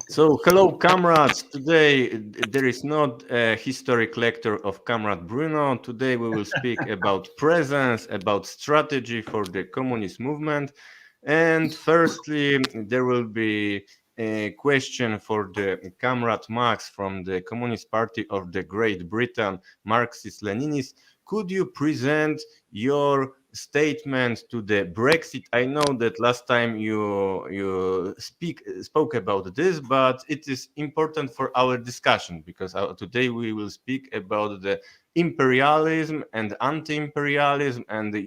So, hello, comrades. Today, there is not a historic lecture of Comrade Bruno. Today, we will speak about presence, about strategy for the communist movement. And firstly, there will be a question for the Comrade Max from the Communist Party of the Great Britain, Marxist-Leninist. Could you present your statement to the Brexit? I know that last time you spoke about this, but it is important for our discussion because today we will speak about the imperialism and anti-imperialism and the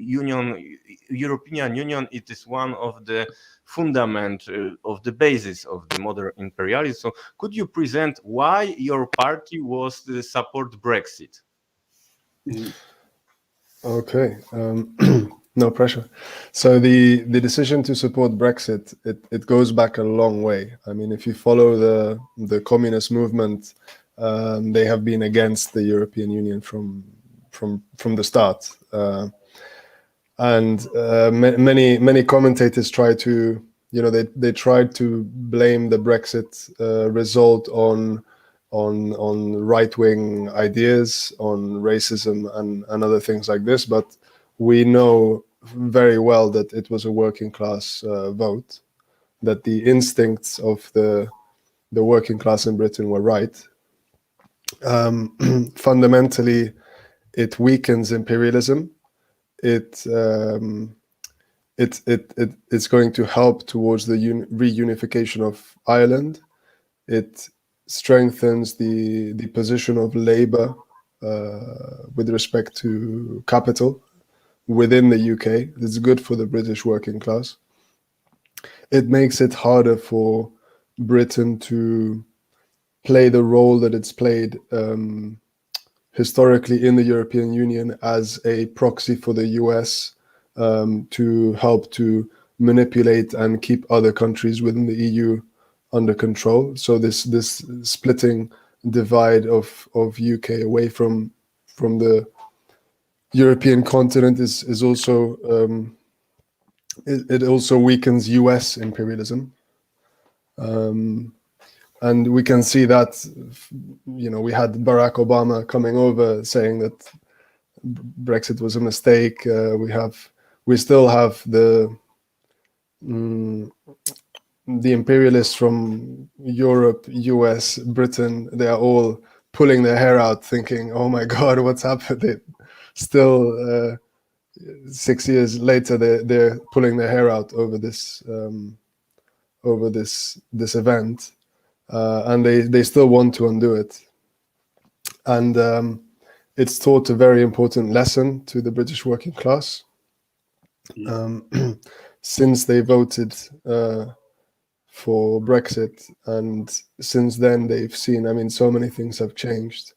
European Union. It is one of the fundament of the basis of the modern imperialism. So could you present why your party was to support Brexit? Okay, no pressure. So the decision to support Brexit, it goes back a long way. I mean, if you follow the communist movement, they have been against the European Union from the start, and many commentators try to, they tried to blame the Brexit result on right-wing ideas, on racism and other things like this. But we know very well that it was a working class vote, that the instincts of the working class in Britain were right. Fundamentally, it weakens imperialism. It's going to help towards the reunification of Ireland. It strengthens the position of Labour with respect to capital within the UK. It's good for the British working class. It makes it harder for Britain to play the role that it's played historically in the European Union as a proxy for the US, to help to manipulate and keep other countries within the EU under control. So this splitting divide of UK away from the European continent is also it also weakens US imperialism. And we can see that, we had Barack Obama coming over saying that Brexit was a mistake. We still have the imperialists from Europe, US, Britain. They are all pulling their hair out, thinking, "Oh my God, what's happened?" Still, 6 years later, they're pulling their hair out over this event, and they still want to undo it. And it's taught a very important lesson to the British working class. Since they voted for Brexit, and since then they've seen, so many things have changed.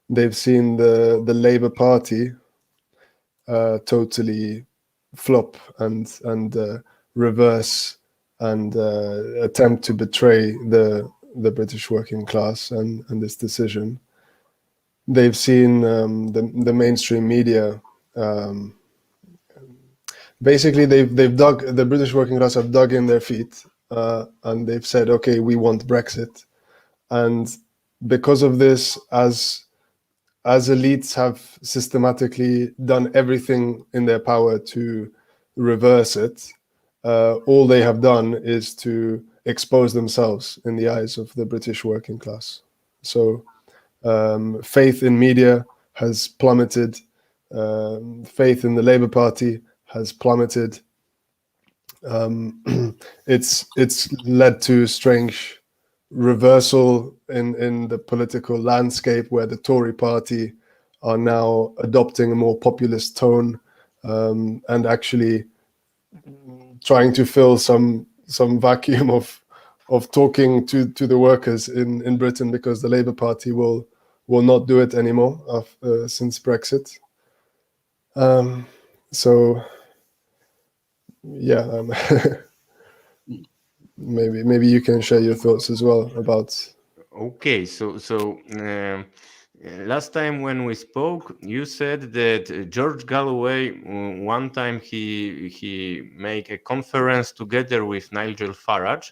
They've seen the Labour Party totally flop and reverse and attempt to betray the British working class and this decision. They've seen the mainstream media. Basically, the British working class have dug in their feet, and they've said, "Okay, we want Brexit." And because of this, as elites have systematically done everything in their power to reverse it, all they have done is to expose themselves in the eyes of the British working class. So faith in media has plummeted. Faith in the Labour Party has plummeted. It's led to strange reversal in the political landscape, where the Tory party are now adopting a more populist tone, and actually trying to fill some vacuum of talking to the workers in Britain, because the Labour Party will not do it anymore since Brexit. So yeah, maybe you can share your thoughts as well about. Okay, so last time when we spoke, you said that George Galloway, one time he made a conference together with Nigel Farage,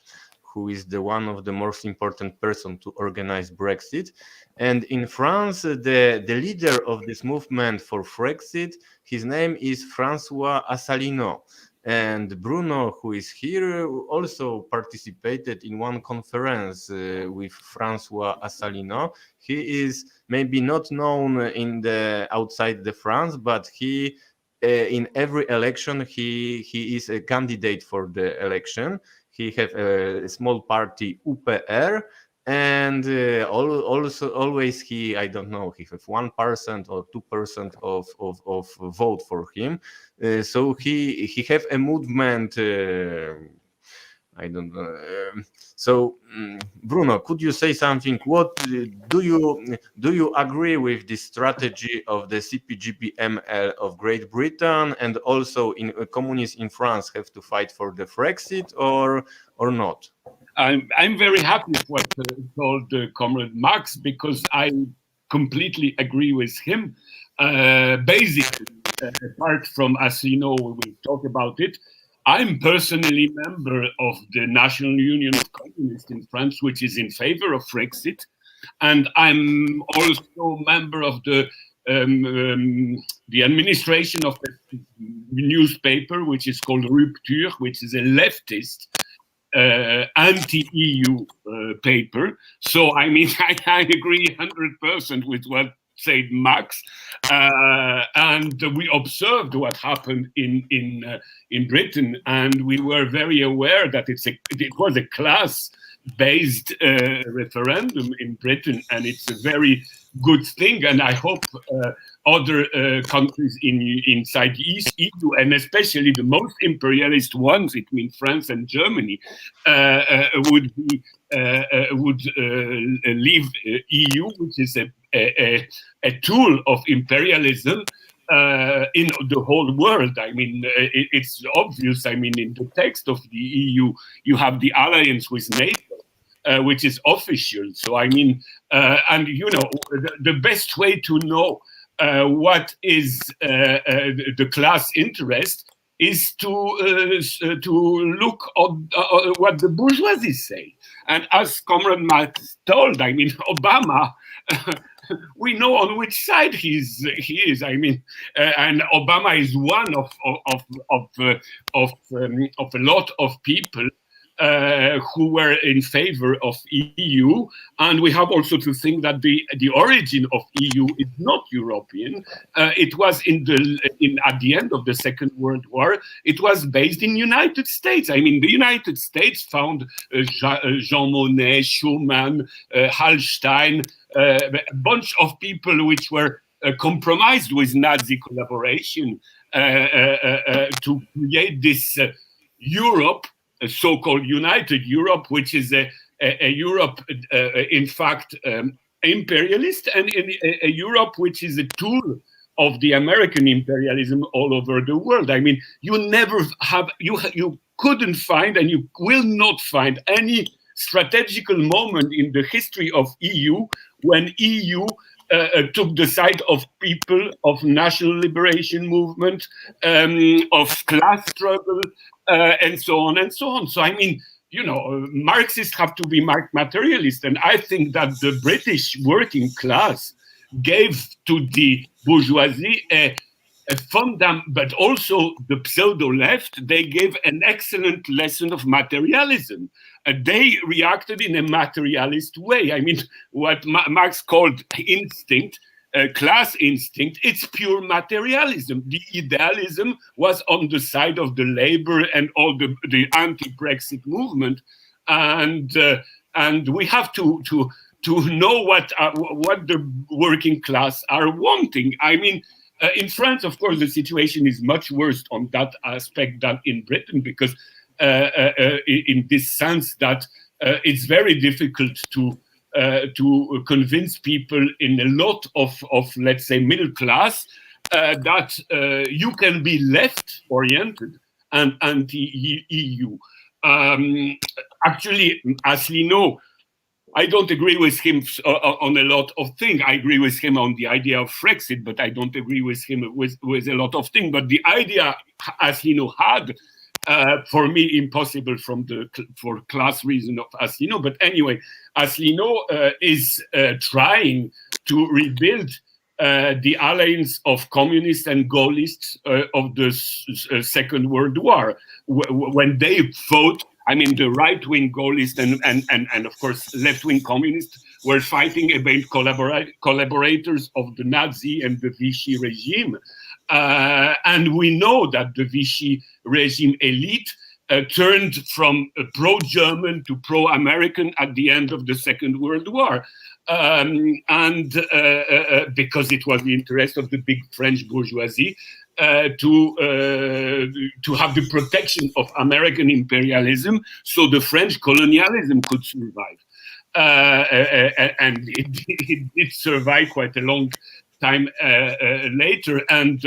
who is the one of the most important person to organize Brexit. And in France, the leader of this movement for Frexit, his name is François Asselineau. And Bruno, who is here, also participated in one conference with François Asselineau. He is maybe not known in the outside the France, but he in every election he is a candidate for the election. He have a small party UPR, and also always he, I don't know, he have 1% or 2% of vote for him. So he have a movement. I don't know. Bruno, could you say something? What do you agree with this strategy of the CPGB-ML of Great Britain, and also in communists in France have to fight for the Frexit, or not? I'm very happy with what told Comrade Max, because I completely agree with him. Basically, apart from, as you know, we will talk about it, I'm personally member of the National Union of Communists in France, which is in favor of Frexit. And I'm also member of the administration of the newspaper, which is called Rupture, which is a leftist anti-EU paper. So, I mean, I agree 100% with what said Max, and we observed what happened in Britain, and we were very aware that it was a class-based referendum in Britain, and it's a very good thing. And I hope other countries inside the EU, and especially the most imperialist ones, it means France and Germany, would leave EU, which is a tool of imperialism in the whole world. I mean, it's obvious. I mean, in the text of the EU, you have the alliance with NATO, which is official. So, I mean, and you know, the best way to know what is the class interest is to look at what the bourgeoisie say. And as Comrade Max told, I mean, Obama, we know on which side he is. I mean, and Obama is one of a lot of people who were in favor of EU, and we have also to think that the origin of EU is not European. It was at the end of the Second World War. It was based in United States. I mean, the United States found Jean Monnet, Schuman, Hallstein, a bunch of people which were compromised with Nazi collaboration to create this Europe, a so-called United Europe, which is a Europe, in fact, imperialist, and a Europe which is a tool of the American imperialism all over the world. I mean, you never have, you couldn't find, and you will not find any strategical moment in the history of EU when EU took the side of people, of national liberation movement, of class struggle, and so on and so on. So, I mean, you know, Marxists have to be materialist. And I think that the British working class gave to the bourgeoisie a but also the pseudo-left, they gave an excellent lesson of materialism. They reacted in a materialist way. I mean, what Marx called instinct, class instinct, it's pure materialism. The idealism was on the side of the labor and all the anti-Brexit movement, and we have to know what the working class are wanting. I mean, in France, of course, the situation is much worse on that aspect than in Britain, because in this sense that it's very difficult to convince people in a lot of let's say, middle class that you can be left-oriented and anti-EU. Actually, Asselineau, I don't agree with him on a lot of things. I agree with him on the idea of Frexit, but I don't agree with him with a lot of things. But the idea Asselineau had For me, impossible for class reason of Asselineau. But anyway, Asselineau is trying to rebuild the alliance of communists and Gaullists of the Second World War. When they fought, I mean, the right-wing Gaullists and of course left-wing communists were fighting against collaborators of the Nazi and the Vichy regime. And we know that the Vichy regime elite turned from pro-German to pro-American at the end of the Second World War. Because it was the interest of the big French bourgeoisie to have the protection of American imperialism, so the French colonialism could survive. And it did survive quite a long time later. And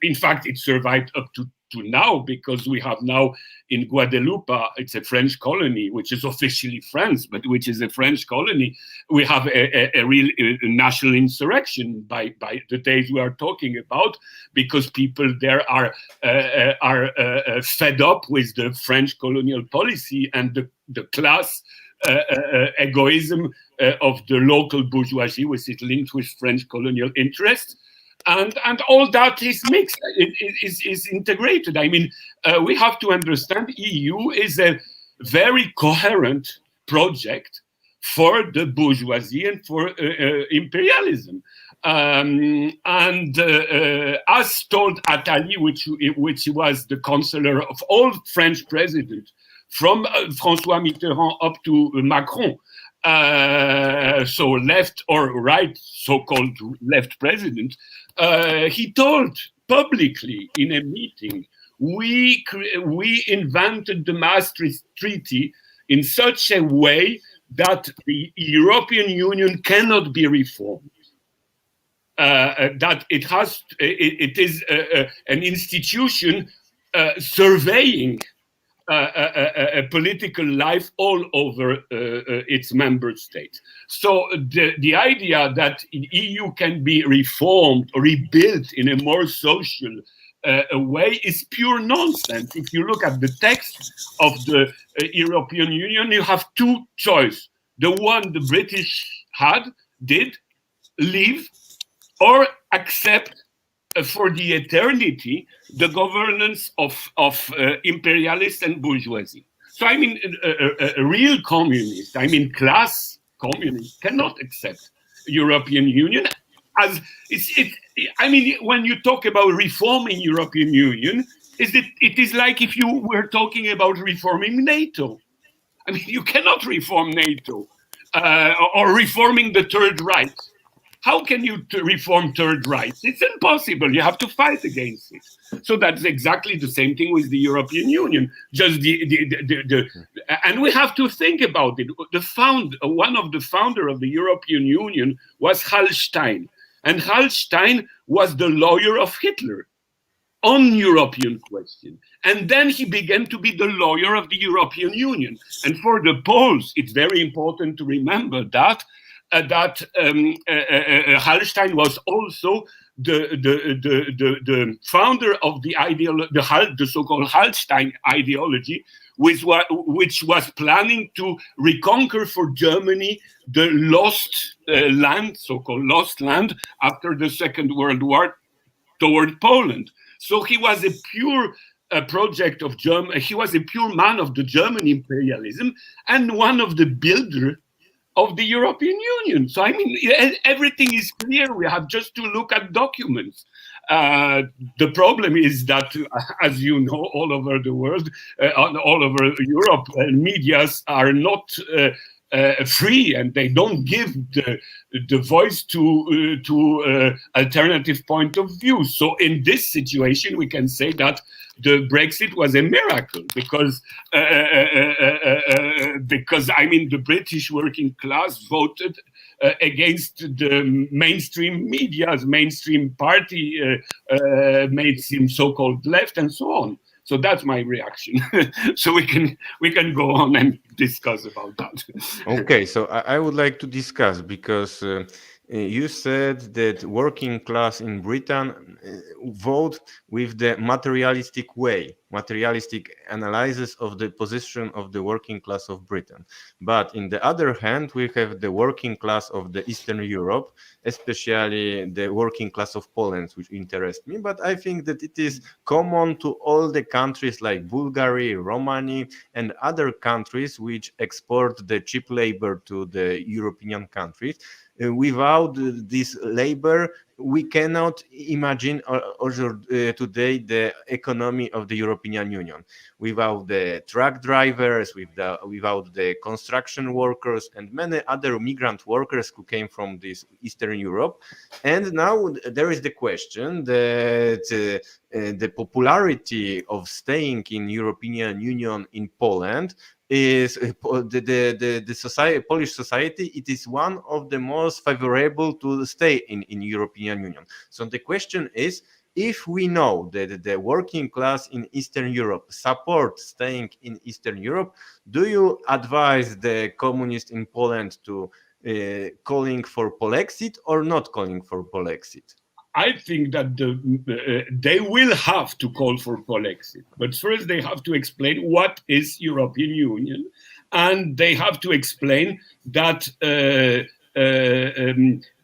in fact, it survived up to now, because we have now in Guadeloupe, it's a French colony, which is officially France, but which is a French colony. We have a real national insurrection by the days we are talking about, because people there are fed up with the French colonial policy and the class egoism of the local bourgeoisie, which is linked with French colonial interests. And all that is mixed, is integrated. I mean, we have to understand EU is a very coherent project for the bourgeoisie and for imperialism. As told Attali, which was the counselor of all French presidents, from François Mitterrand up to Macron, so left or right, so-called left president, he told publicly in a meeting, we invented the Maastricht Treaty in such a way that the European Union cannot be reformed. That it is an institution surveying a political life all over its member states. So the idea that EU can be reformed or rebuilt in a more social way is pure nonsense. If you look at the text of the European Union, you have two choices. The one the British did, leave or accept for the eternity the governance of imperialists and bourgeoisie. So I mean, a real communist, I mean class communist, cannot accept European Union as I mean, when you talk about reforming European Union, it is like if you were talking about reforming NATO. I mean, you cannot reform NATO or reforming the Third Reich. How can you reform Third Reich? It's impossible. You have to fight against it. So that's exactly the same thing with the European Union. Just and we have to think about it. One of the founder of the European Union was Hallstein, and Hallstein was the lawyer of Hitler on European question. And then he began to be the lawyer of the European Union. And for the Poles, it's very important to remember that Hallstein was also the founder of the so-called Hallstein ideology, which was planning to reconquer for Germany the lost land, so-called lost land, after the Second World War toward Poland. So he was a pure project of German. He was a pure man of the German imperialism and one of the builders of the European Union. So I mean, everything is clear. We have just to look at documents. The problem is that, as you know, all over the world, all over Europe, medias are not free, and they don't give the voice to alternative point of view. So in this situation, we can say that the Brexit was a miracle because I mean the British working class voted against the mainstream media's mainstream party, mainstream so-called left, and so on. So that's my reaction. So we can go on and discuss about that. Okay, so I would like to discuss because you said that working class in Britain vote with the materialistic way. materialistic analysis of the position of the working class of Britain. But in the other hand, we have the working class of the Eastern Europe, especially the working class of Poland, which interest me. But I think that it is common to all the countries like Bulgaria, Romania, and other countries which export the cheap labor to the European countries. Without this labor, we cannot imagine today the economy of the European Union. Without the truck drivers, without the construction workers, and many other migrant workers who came from this Eastern Europe. And now there is the question that the popularity of staying in European Union in Poland is the society, Polish society, it is one of the most favorable to stay in European Union. So the question is, if we know that the working class in Eastern Europe support staying in Eastern Europe, do you advise the communists in Poland to calling for Polexit or not calling for Polexit? I think that they will have to call for Polexit, but first they have to explain what is European Union, and they have to explain that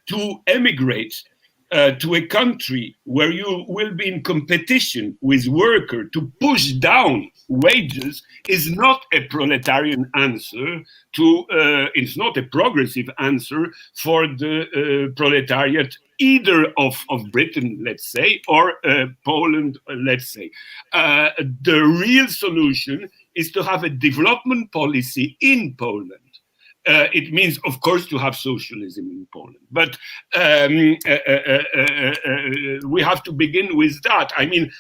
to emigrate to a country where you will be in competition with worker to push down wages is not a proletarian answer to, it's not a progressive answer for the proletariat either of Britain, let's say, or Poland, let's say. The real solution is to have a development policy in Poland. It means, of course, to have socialism in Poland. But we have to begin with that. I mean,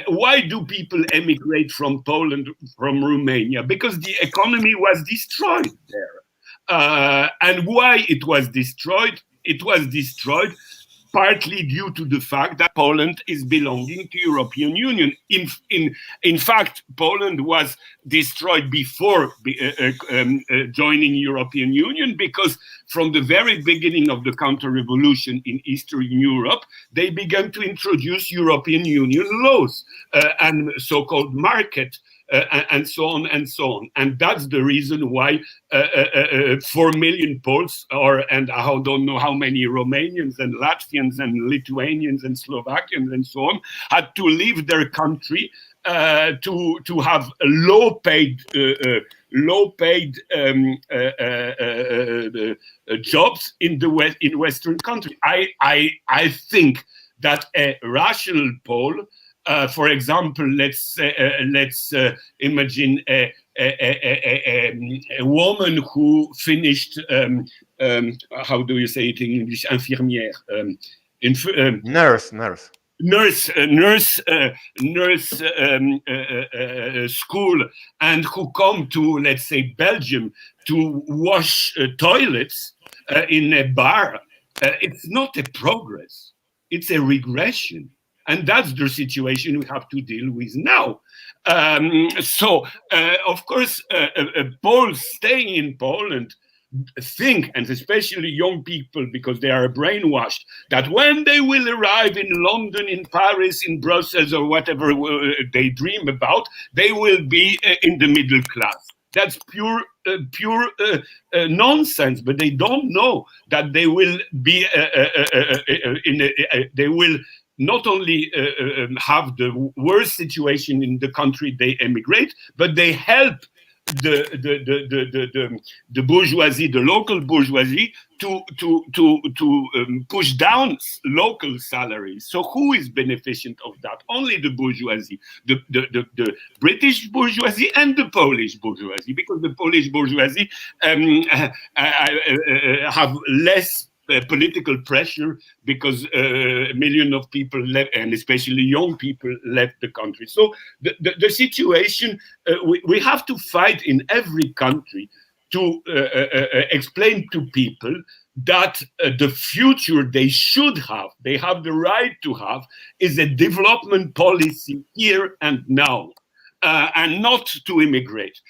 why do people emigrate from Poland, from Romania? Because the economy was destroyed there. And why it was destroyed? It was destroyed partly due to the fact that Poland is belonging to European Union. In fact, Poland was destroyed before joining European Union, because from the very beginning of the counter-revolution in Eastern Europe, they began to introduce European Union laws and so-called market and so on and so on. And that's the reason why 4 million Poles, and I don't know how many Romanians and Latvians and Lithuanians and Slovakians and so on, had to leave their country to have low-paid jobs in Western countries. I think that a rational Pole, for example, let's imagine a woman who finished, how do you say it in English, infirmière, nurse school, and who come to, let's say, Belgium to wash toilets in a bar. It's not a progress, it's a regression. And that's the situation we have to deal with now. Of course, Poles staying in Poland think, and especially young people, because they are brainwashed, that when they will arrive in London, in Paris, in Brussels, or whatever they dream about, they will be in the middle class. That's pure nonsense. But they don't know that they will be they will not only have the worst situation in the country they emigrate, but they help the bourgeoisie, the local bourgeoisie, to push down local salaries. So who is beneficent of that? Only the bourgeoisie, the British bourgeoisie and the Polish bourgeoisie, because the Polish bourgeoisie have less political pressure, because a million of people left, and especially young people left the country. So the situation, we have to fight in every country to explain to people that the future they should have, they have the right to have, is a development policy here and now. And not to immigrate,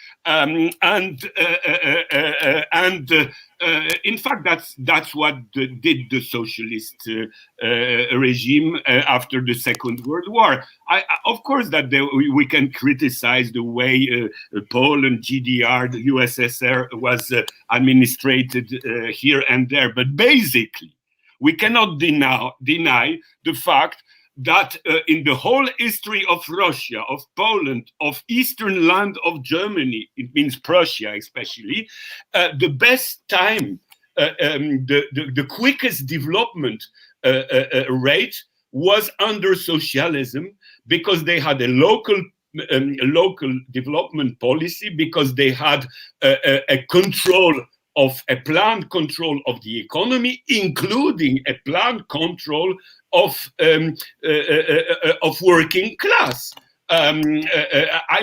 In fact, that's what did the socialist regime after the Second World War. Of course, that we can criticize the way Poland, GDR, the USSR was administrated here and there, but basically, we cannot deny the fact that in the whole history of Russia, of Poland, of eastern land of Germany, it means Prussia especially, the best time, the quickest development rate was under socialism, because they had a local development policy, because they had a planned control of the economy, including a planned control of working class. I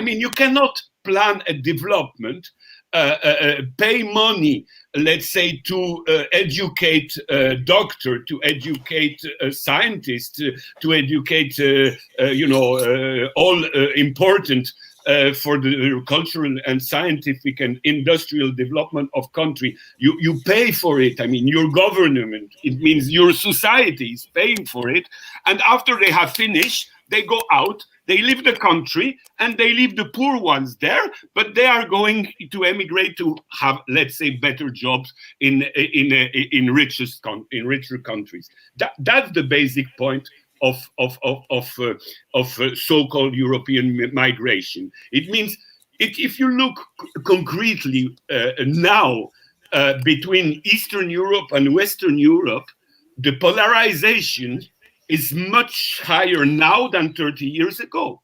mean, you cannot plan a development, pay money, let's say, to educate a doctor, to educate a scientist, to educate, all important for the cultural and scientific and industrial development of country. You pay for it. I mean, your government, it means your society is paying for it. And after they have finished, they go out, they leave the country, and they leave the poor ones there, but they are going to emigrate to have, let's say, better jobs in richer countries. That's the basic point of so-called European migration. It means, if you look concretely now between Eastern Europe and Western Europe, the polarization is much higher now than 30 years ago.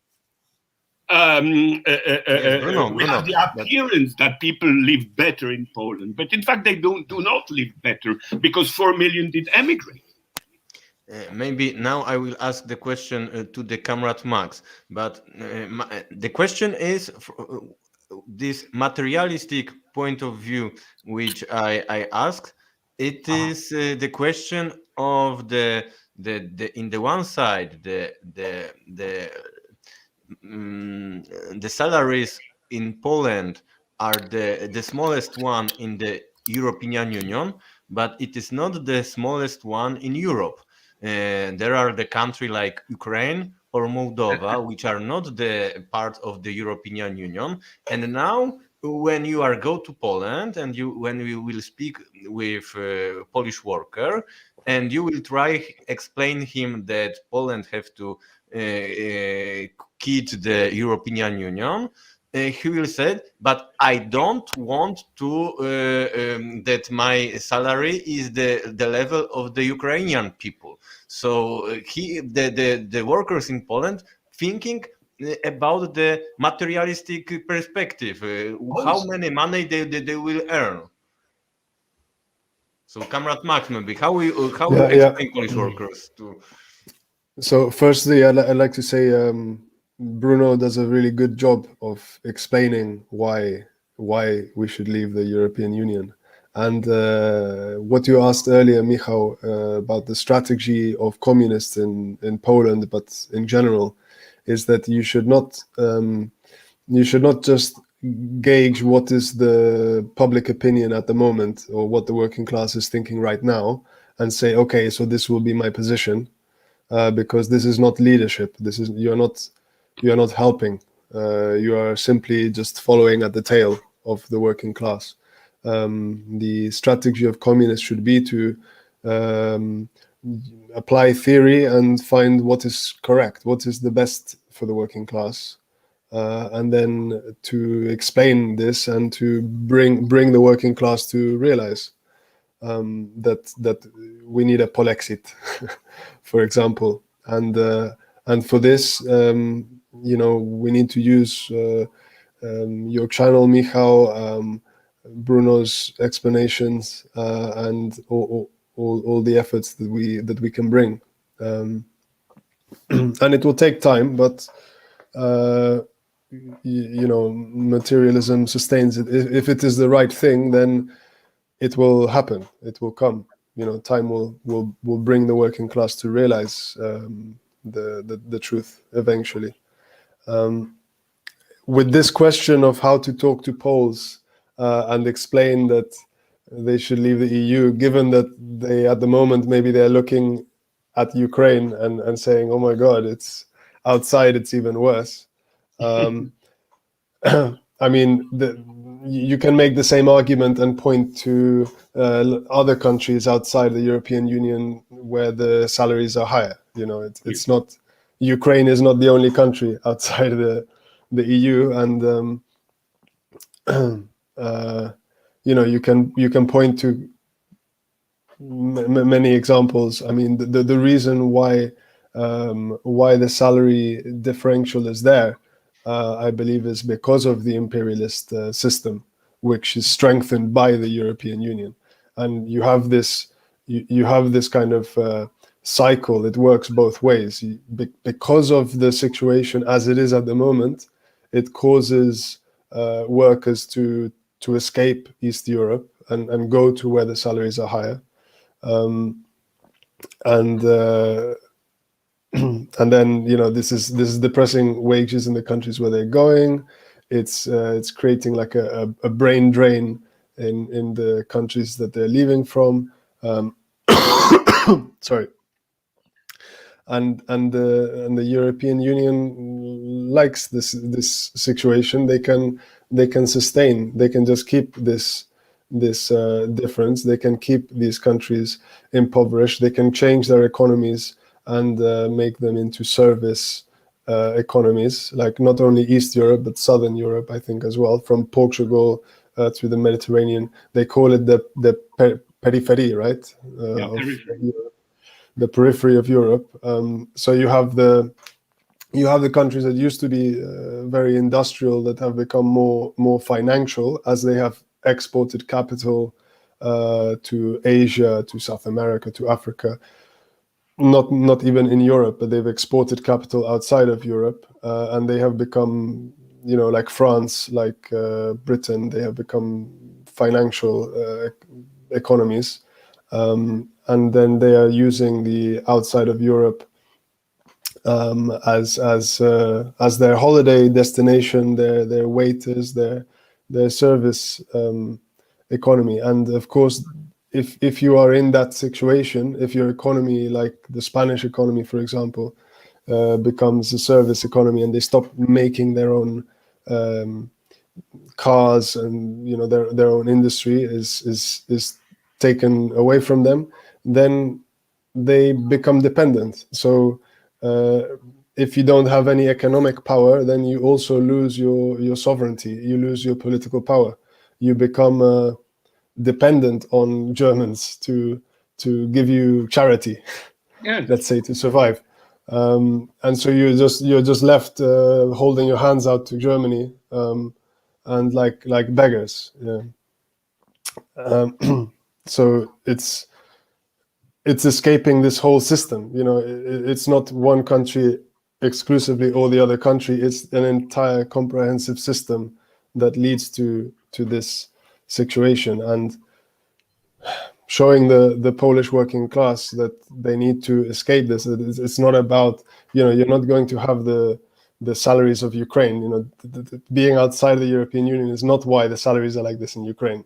Bruno, We have the appearance that people live better in Poland, but in fact they do not live better, because 4 million did emigrate. Maybe now I will ask the question to the Comrade Max, but the question is, this materialistic point of view which I asked, it is the question of the in the one side, the salaries in Poland are the smallest one in the European Union, but it is not the smallest one in Europe. There are the country like Ukraine or Moldova, which are not the part of the European Union. And now, when you are go to Poland and when you will speak with a Polish worker, and you will try explain him that Poland have to quit the European Union, he will say, but I don't want to that my salary is the level of the Ukrainian people. So the workers in Poland thinking about the materialistic perspective, how many money they will earn. So, Comrade Max, maybe how we explain Polish workers to. So, firstly, I'd like to say Bruno does a really good job of explaining why we should leave the European Union. And what you asked earlier, Michał, about the strategy of communists in Poland, but in general, is that you should not just gauge what is the public opinion at the moment, or what the working class is thinking right now, and say, okay, so this will be my position, because this is not leadership. You're not helping. You are simply just following at the tail of the working class. The strategy of communists should be to apply theory and find what is correct, what is the best for the working class, and then to explain this and to bring the working class to realize that we need a Polexit, for example, and for this, we need to use your channel, Michał, Bruno's explanations, and all the efforts that we can bring, and it will take time, but materialism sustains it. If it is the right thing, then it will happen. It will come. Time will bring the working class to realize the truth eventually. With this question of how to talk to Poles and explain that they should leave the EU, given that they, at the moment, maybe they're looking at Ukraine and saying, oh my God, it's outside, it's even worse. I mean, you can make the same argument and point to other countries outside the European Union where the salaries are higher. You know, it's not, Ukraine is not the only country outside the EU, and you know, you can point to many examples. I mean, the reason why the salary differential is there, I believe, is because of the imperialist system, which is strengthened by the European Union, and you have this kind of cycle. It works both ways. Because of the situation as it is at the moment, it causes workers to escape East Europe and go to where the salaries are higher. And then, you know, this is depressing wages in the countries where they're going. It's creating like a brain drain in the countries that they're leaving from. Sorry. And the European Union likes this situation. They can sustain. They can just keep this difference. They can keep these countries impoverished. They can change their economies and make them into service economies, like not only East Europe but Southern Europe, I think, as well, from Portugal through the Mediterranean. They call it the periphery, right? Periphery. The periphery of Europe. So you have the countries that used to be very industrial, that have become more financial as they have exported capital to Asia, to South America, to Africa. Not even in Europe, but they've exported capital outside of Europe, and they have become, you know, like France, like Britain. They have become financial economies. And then they are using the outside of Europe as their holiday destination, their waiters, their service economy. And of course, if you are in that situation, if your economy, like the Spanish economy, for example, becomes a service economy, and they stop making their own cars, and, you know, their own industry is taken away from them, then they become dependent. So if you don't have any economic power, then you also lose your sovereignty. You lose your political power. You become dependent on Germans to give you charity, let's say, to survive. And so you're just left holding your hands out to Germany, and like beggars. Yeah. So it's escaping this whole system. You know, it's not one country exclusively or the other country. It's an entire comprehensive system that leads to this situation, and showing the Polish working class that they need to escape this. It's not about, you know, you're not going to have the salaries of Ukraine. You know, being outside the European Union is not why the salaries are like this in Ukraine.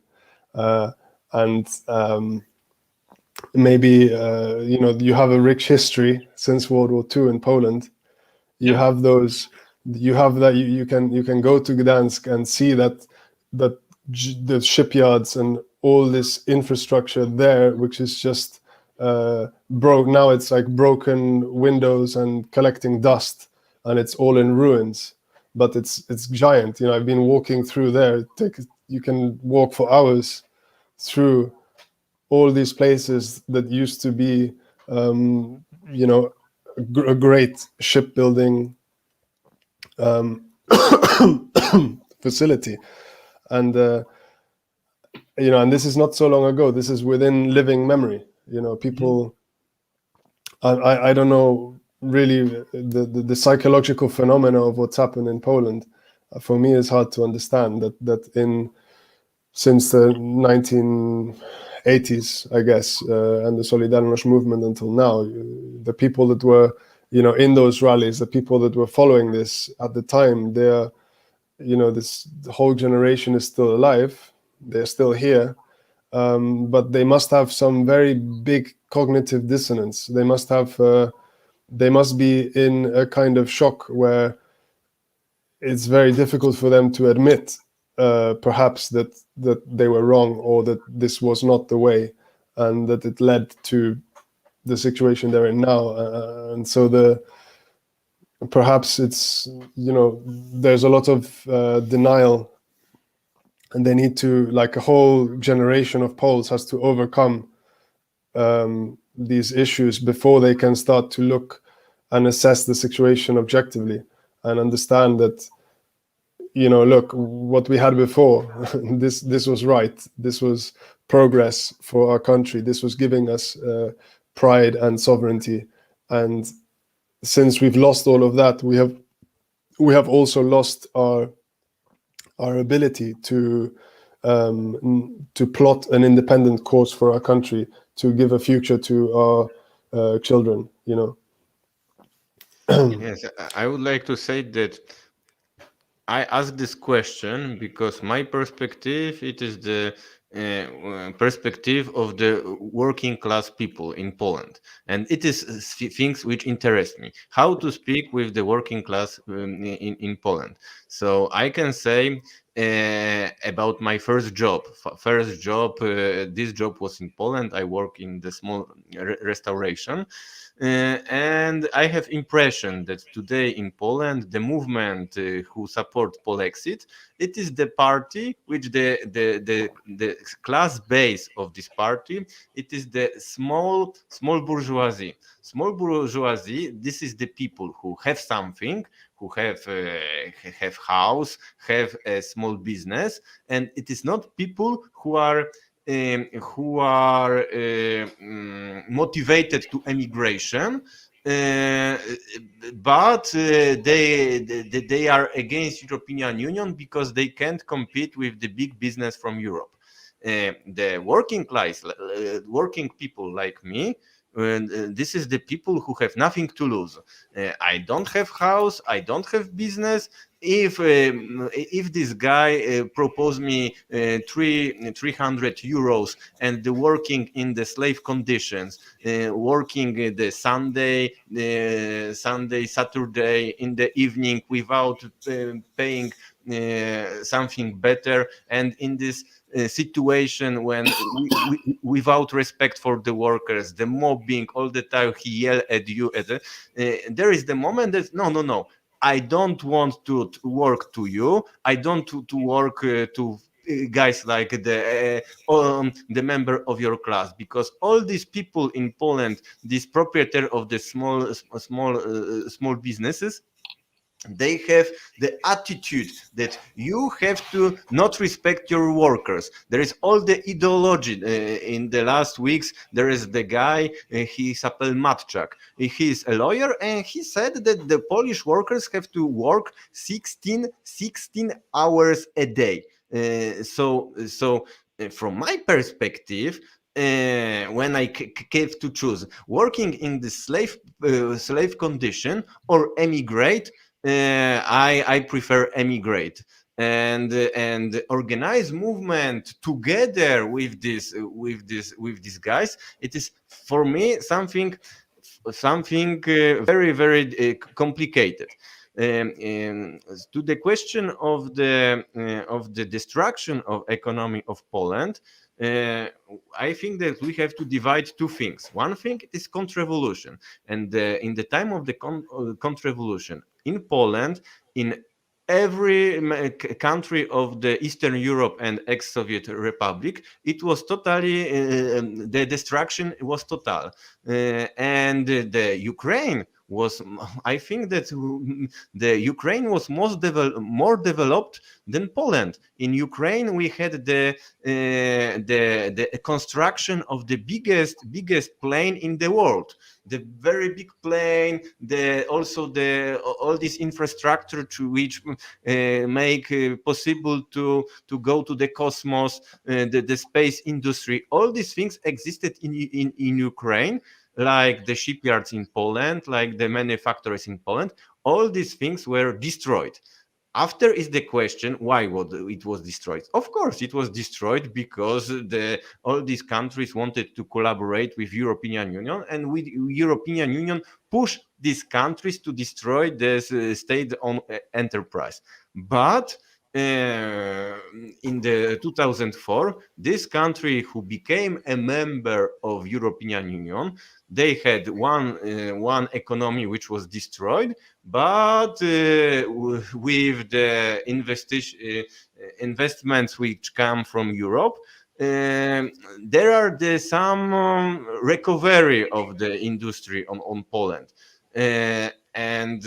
And maybe you know, you have a rich history since World War II in Poland. You have those. You have that. You can go to Gdansk and see that the shipyards and all this infrastructure there, which is just broke. Now it's like broken windows and collecting dust, and it's all in ruins. But it's giant. You know, I've been walking through there. You can walk for hours through all these places that used to be, you know, a great shipbuilding facility. And you know, and this is not so long ago. This is within living memory. You know, people. I don't know really the psychological phenomena of what's happened in Poland. For me, it's hard to understand that since the 1980s, I guess, and the Solidarność movement until now, the people that were, you know, in those rallies, the people that were following this at the time, they're, you know, the whole generation is still alive. They're still here. but they must have some very big cognitive dissonance. They must have, they must be in a kind of shock where it's very difficult for them to admit, perhaps that they were wrong, or that this was not the way, and that it led to the situation they're in now. And so perhaps it's, there's a lot of denial, and they need to, like, a whole generation of Poles has to overcome these issues before they can start to look and assess the situation objectively and understand that, look, what we had before, this was right. This was progress for our country. This was giving us pride and sovereignty. And since we've lost all of that, we have also lost our ability to plot an independent course for our country, to give a future to our children. Yes, I would like to say that I ask this question because my perspective, it is the perspective of the working class people in Poland, and it is things which interest me. How to speak with the working class in Poland. So I can say about my first job. This job was in Poland. I work in the small restauration. And I have impression that today in Poland, the movement who support Polexit, it is the party which the class base of this party, it is the small bourgeoisie. Small bourgeoisie, this is the people who have something, who have house, have a small business, and it is not people who are motivated to emigration, but they are against European Union because they can't compete with the big business from Europe. The working class, working people like me, this is the people who have nothing to lose. I don't have house, I don't have business. If this guy propose me 300 euros and the working in the slave conditions, working the Sunday, Saturday in the evening without paying something better, and in this situation when without respect for the workers, the mobbing all the time, he yell at you. There is the moment that no, I don't want to work to you. I don't to work to guys like the member of your class, because all these people in Poland, these proprietors of the small businesses, they have the attitude that you have to not respect your workers. There is all the ideology. In the last weeks, there is the guy, he's Apel Matczak. He is a lawyer, and he said that the Polish workers have to work 16 hours a day. So from my perspective, when I have to choose working in the slave condition or emigrate, I prefer emigrate and organize movement together with these guys. It is for me something very complicated. To the question of the destruction of economy of Poland, I think that we have to divide two things. One thing is contra-revolution, and in the time of the contra-revolution in Poland, in every country of the Eastern Europe and ex-Soviet Republic, it was totally the destruction was total, and the Ukraine was, I think that the Ukraine was more developed than Poland. In Ukraine, we had the construction of the biggest plane in the world, the very big plane, also all this infrastructure to which make possible to go to the cosmos, the space industry. All these things existed in Ukraine, like the shipyards in Poland, like the manufacturers in Poland. All these things were destroyed. After is the question why it was destroyed. Of course, it was destroyed because all these countries wanted to collaborate with European Union, and with European Union push these countries to destroy this state-owned enterprise. But in the 2004, this country who became a member of European Union, they had one economy which was destroyed, but with the investments which come from Europe, there are some recovery of the industry on Poland. And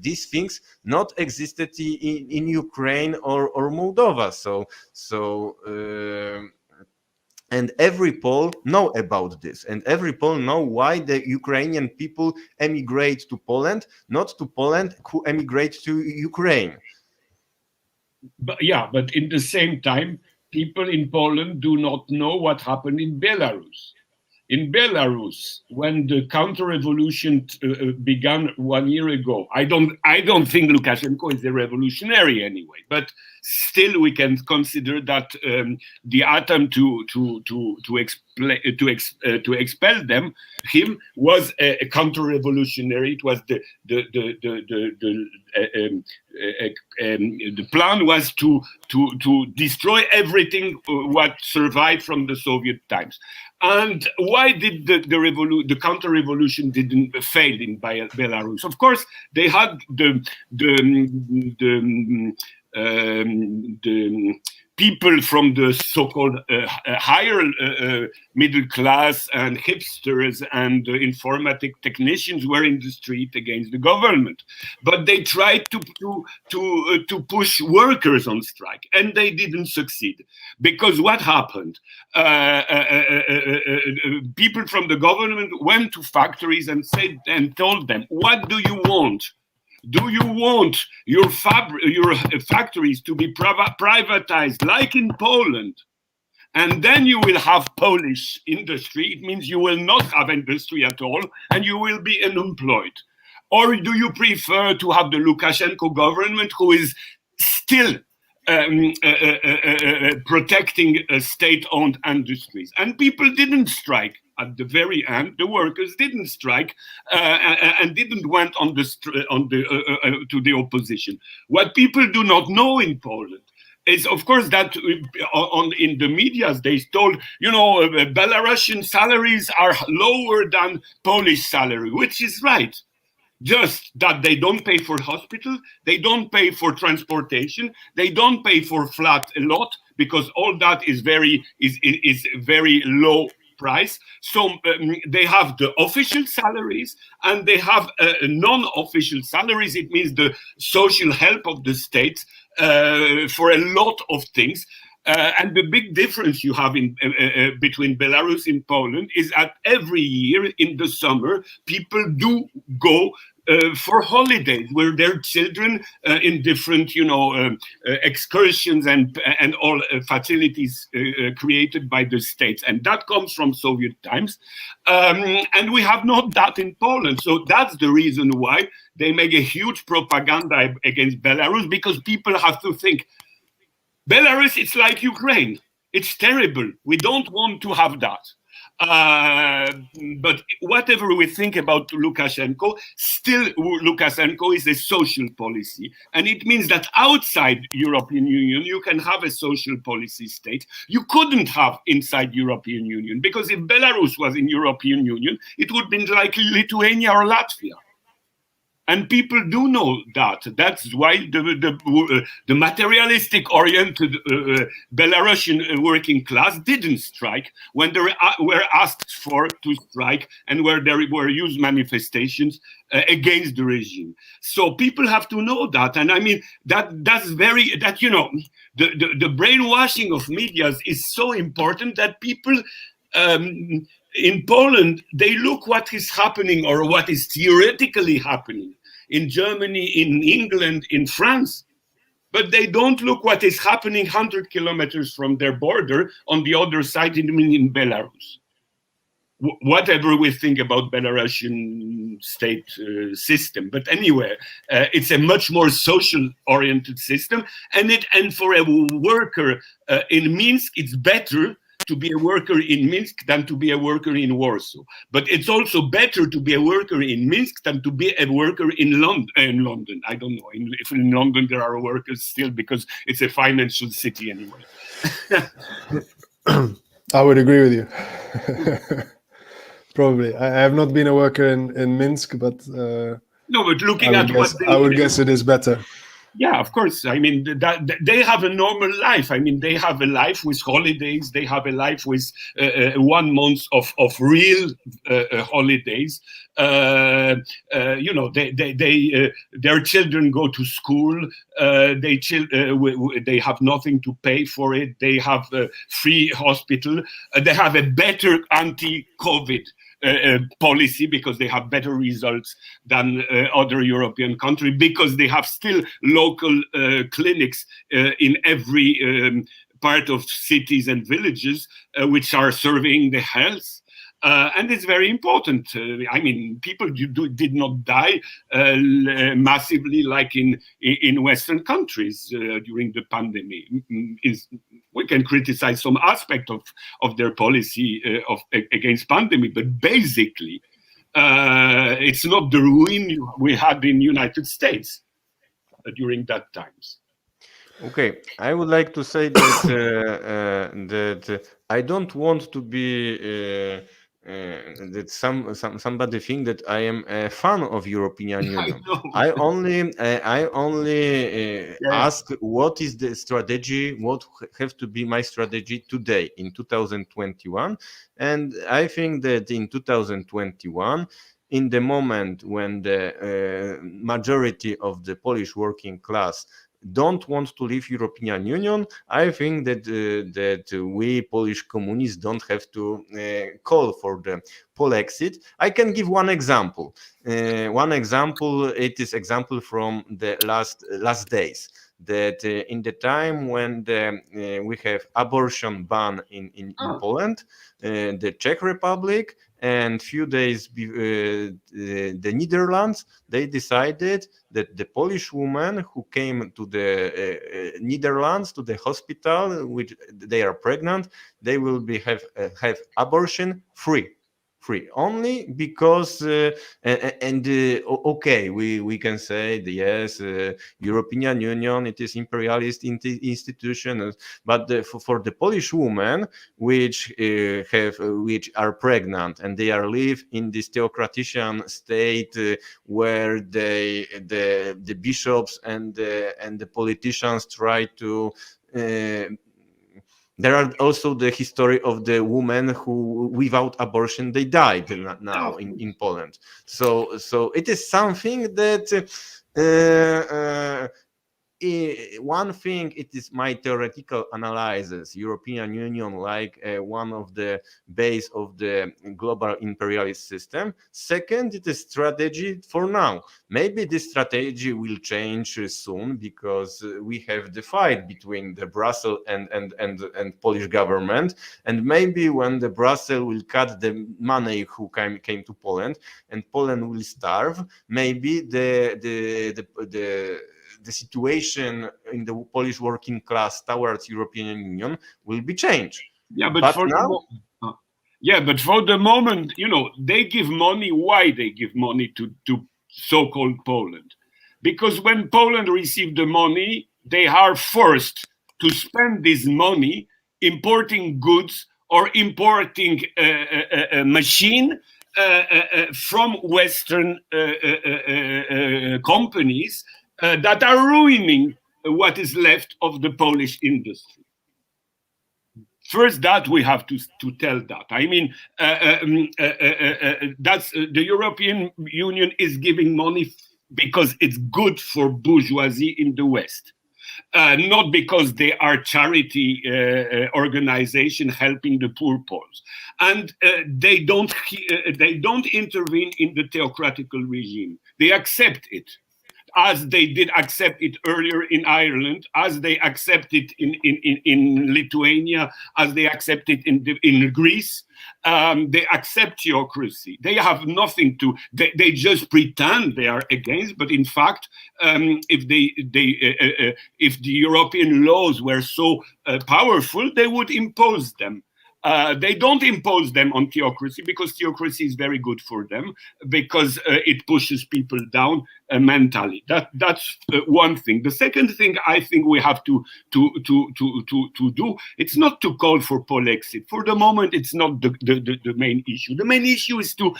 these things not existed in Ukraine or Moldova. And every Pole know about this, and every Pole know why the Ukrainian people emigrate to Poland, not to Poland who emigrate to Ukraine. But in the same time, people in Poland do not know what happened in Belarus. In Belarus, when the counter-revolution began 1 year ago, I don't think Lukashenko is a revolutionary anyway, but still we can consider that the attempt to expel him was a counter-revolutionary. It was the plan was to destroy everything what survived from the Soviet times. And why did the counter-revolution didn't fail in Belarus? Of course, they had the people from the so-called higher middle class and hipsters and informatic technicians were in the street against the government, but they tried to push workers on strike, and they didn't succeed, because what happened? People from the government went to factories and told them, "What do you want? Do you want your factories to be privatized like in Poland? And then you will have Polish industry. It means you will not have industry at all, and you will be unemployed. Or do you prefer to have the Lukashenko government, who is still protecting state-owned industries?" And people didn't strike. At the very end, the workers didn't strike and didn't went to the opposition. What people do not know in Poland is, of course, that in the media they told, Belarusian salaries are lower than Polish salary, which is right. Just that they don't pay for hospital, they don't pay for transportation, they don't pay for flat a lot, because all that is very low price. So they have the official salaries and they have non-official salaries. It means the social help of the state for a lot of things. And the big difference you have between Belarus and Poland is that every year in the summer, people do go for holidays with their children in different, excursions and all facilities created by the states. And that comes from Soviet times. And we have not that in Poland. So that's the reason why they make a huge propaganda against Belarus, because people have to think, Belarus, it's like Ukraine. It's terrible. We don't want to have that. But whatever we think about Lukashenko, still Lukashenko is a social policy. And it means that outside European Union, you can have a social policy state. You couldn't have inside European Union, because if Belarus was in European Union, it would be like Lithuania or Latvia. And people do know that. That's why the materialistic-oriented Belarusian working class didn't strike when they were asked to strike, and where there were used manifestations against the regime. So people have to know that. And I mean, the brainwashing of media is so important that people in Poland, they look what is happening, or what is theoretically happening in Germany, in England, in France, but they don't look what is happening 100 kilometers from their border on the other side in Belarus. whatever we think about Belarusian state system, but anyway, it's a much more social-oriented system, and for a worker in Minsk, it's better to be a worker in Minsk than to be a worker in Warsaw. But it's also better to be a worker in Minsk than to be a worker in London. I don't know if in London there are workers still, because it's a financial city anyway. I would agree with you. Probably. I have not been a worker in Minsk, but no, but looking at what I would guess it is better. Yeah, of course. I mean, they have a normal life. I mean, they have a life with holidays. They have a life with 1 month of real holidays. You know, their children go to school. They have nothing to pay for it. They have free hospital. They have a better anti-COVID policy, because they have better results than other European countries, because they have still local clinics in every part of cities and villages which are serving the health. And it's very important. I mean, people did not die massively like in Western countries during the pandemic. We can criticize some aspect of their policy against pandemic, but basically, it's not the ruin we had in United States during that times. Okay, I would like to say that that I don't want to be that somebody think that I am a fan of European Union. I only ask what is the strategy, what have to be my strategy today in 2021, and I think that in 2021, in the moment when the majority of the Polish working class don't want to leave European Union, I think that we Polish communists don't have to call for the Polexit. I can give one example. It is example from the last days. That in the time when we have abortion ban in Poland, the Czech Republic, and few days the Netherlands, they decided that the Polish women who came to the Netherlands to the hospital, which they are pregnant, they will have abortion free only because okay, we can say that, yes, European Union, it is imperialist institution, but for the Polish women which are pregnant and they are live in this theocratician state where the bishops and the politicians try to there are also the history of the women who, without abortion, they died now in Poland. So it is something that one thing, it is my theoretical analysis, European Union like one of the base of the global imperialist system. Second, it is strategy for now. Maybe this strategy will change soon because we have the fight between the Brussels and Polish government, and maybe when the Brussels will cut the money who came to Poland and Poland will starve, maybe the situation in the Polish working class towards European Union will be changed. Yeah, but for the moment, you know, they give money. Why they give money to so-called Poland? Because when Poland received the money, they are forced to spend this money importing goods or importing a machine from Western companies that are ruining what is left of the Polish industry. First, that we have to tell that. I mean, that's the European Union is giving money because it's good for bourgeoisie in the West, not because they are charity organization helping the poor Poles, and they don't intervene in the theocratical regime. They accept it. as they did accept it earlier in Ireland, as they accept it in Lithuania, as they accept it in Greece. They accept theocracy. They have nothing to. They just pretend they are against, but in fact, if the European laws were so powerful, they would impose them. They don't impose them on theocracy because theocracy is very good for them, because it pushes people down mentally. That's one thing. The second thing I think we have to do, it's not to call for Polexit. For the moment, it's not the main issue. The main issue is to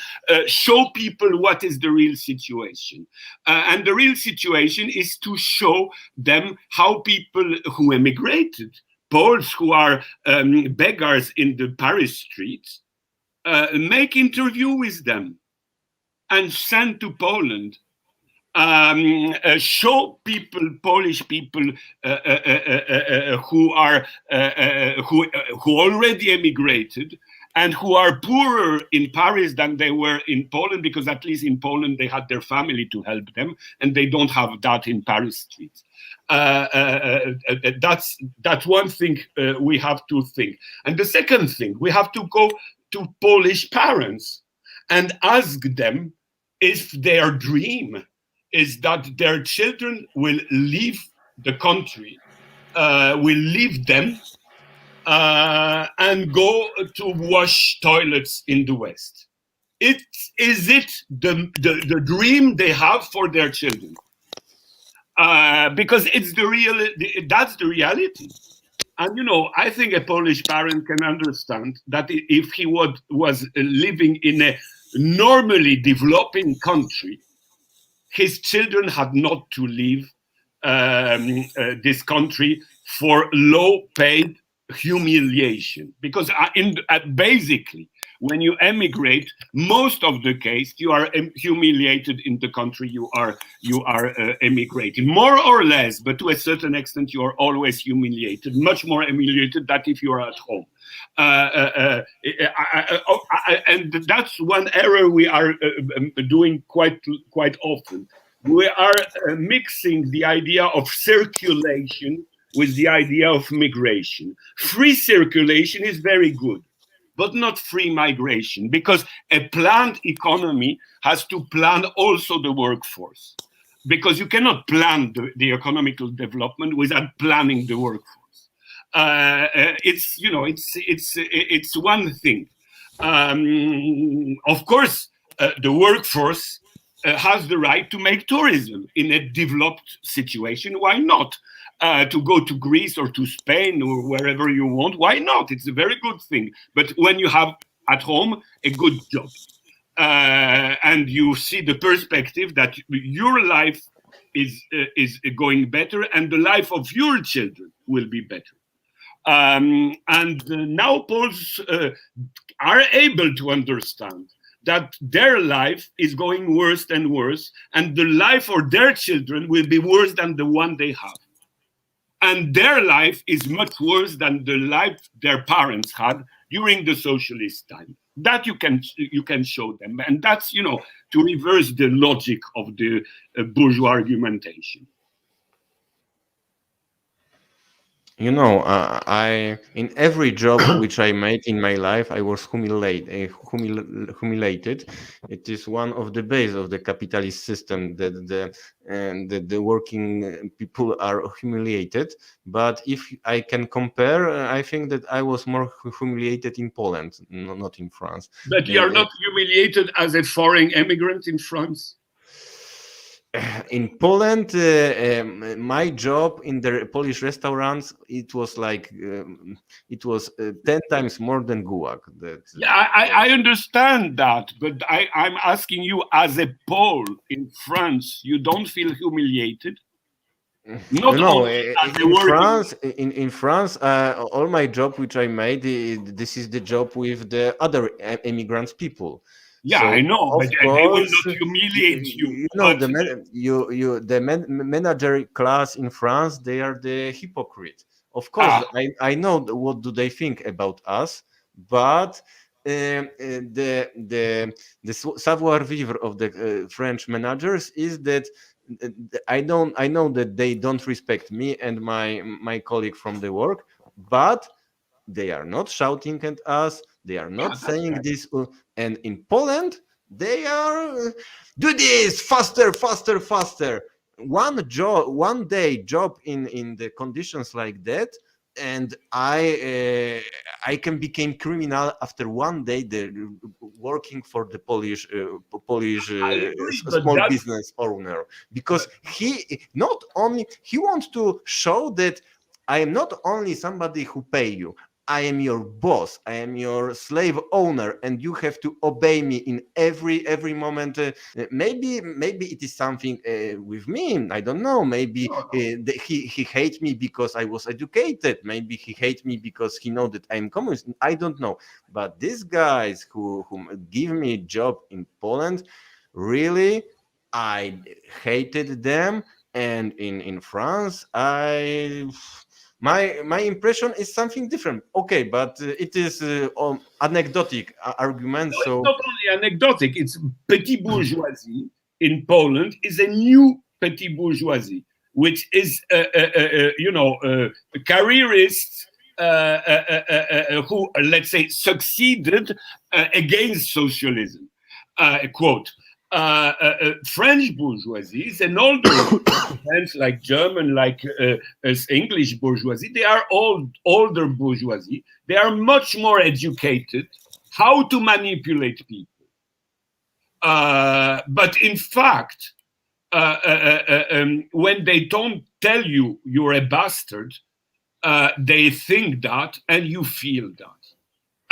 show people what is the real situation. And the real situation is to show them how people who emigrated, Poles who are beggars in the Paris streets, make interview with them and send to Poland. Show people, Polish people who already emigrated and who are poorer in Paris than they were in Poland, because at least in Poland they had their family to help them, and they don't have that in Paris streets. That's one thing we have to think. And the second thing, we have to go to Polish parents and ask them if their dream is that their children will leave the country, will leave them, and go to wash toilets in the West. Is it the dream they have for their children? Because that's the reality. And I think a Polish parent can understand that if he was living in a normally developing country, his children had not to leave this country for low-paid humiliation. Because basically, when you emigrate, most of the case you are humiliated in the country you are emigrating, more or less, but to a certain extent you are always humiliated, much more humiliated than if you are at home. And that's one error we are doing quite often. We are mixing the idea of circulation with the idea of migration. Free circulation is very good, but not free migration, because a planned economy has to plan also the workforce, because you cannot plan the economical development without planning the workforce. It's one thing. Of course, the workforce has the right to make tourism in a developed situation. Why not? To go to Greece or to Spain or wherever you want, why not? It's a very good thing. But when you have at home a good job, and you see the perspective that your life is going better and the life of your children will be better. And now Poles are able to understand that their life is going worse and worse, and the life for their children will be worse than the one they have. And their life is much worse than the life their parents had during the socialist time. That you can show them, and that's to reverse the logic of the bourgeois argumentation. I in every job which I made in my life, I was humiliated. It is one of the base of the capitalist system that the working people are humiliated. But if I can compare, I think that I was more humiliated in Poland, not in France. But you are not humiliated as a foreign immigrant in France? In Poland, my job in the Polish restaurants, it was like 10 times more than Gulag. I understand that, but I'm asking you, as a Pole in France, you don't feel humiliated? In France, all my job which I made, this is the job with the other immigrants people. Yeah, so, I know, but they will not humiliate you. The manager class in France, they are the hypocrite. Of course, I know what do they think about us, but the savoir vivre of the French managers is that I know that they don't respect me and my colleague from the work, but they are not shouting at us. They are not saying right. this. And in Poland, they are do this faster, faster, faster. One day job in the conditions like that, and I can become criminal after one day working for the Polish I agree, but small that's business owner, because he not only he wants to show that I am not only somebody who pay you. I am your boss. I am your slave owner, and you have to obey me in every moment. Maybe it is something with me. I don't know. Maybe he hates me because I was educated. Maybe he hates me because he know that I am communist. I don't know. But these guys who give me a job in Poland, really, I hated them. And in France, my impression is something different. Okay, but it is anecdotic argument. it's So not only anecdotic, it's petit bourgeoisie in Poland is a new petit bourgeoisie, which is, careerists who, let's say, succeeded against socialism. Quote, French bourgeoisie is an older French, like German, like English bourgeoisie. They are older bourgeoisie. They are much more educated how to manipulate people. But in fact, when they don't tell you you're a bastard, they think that and you feel that.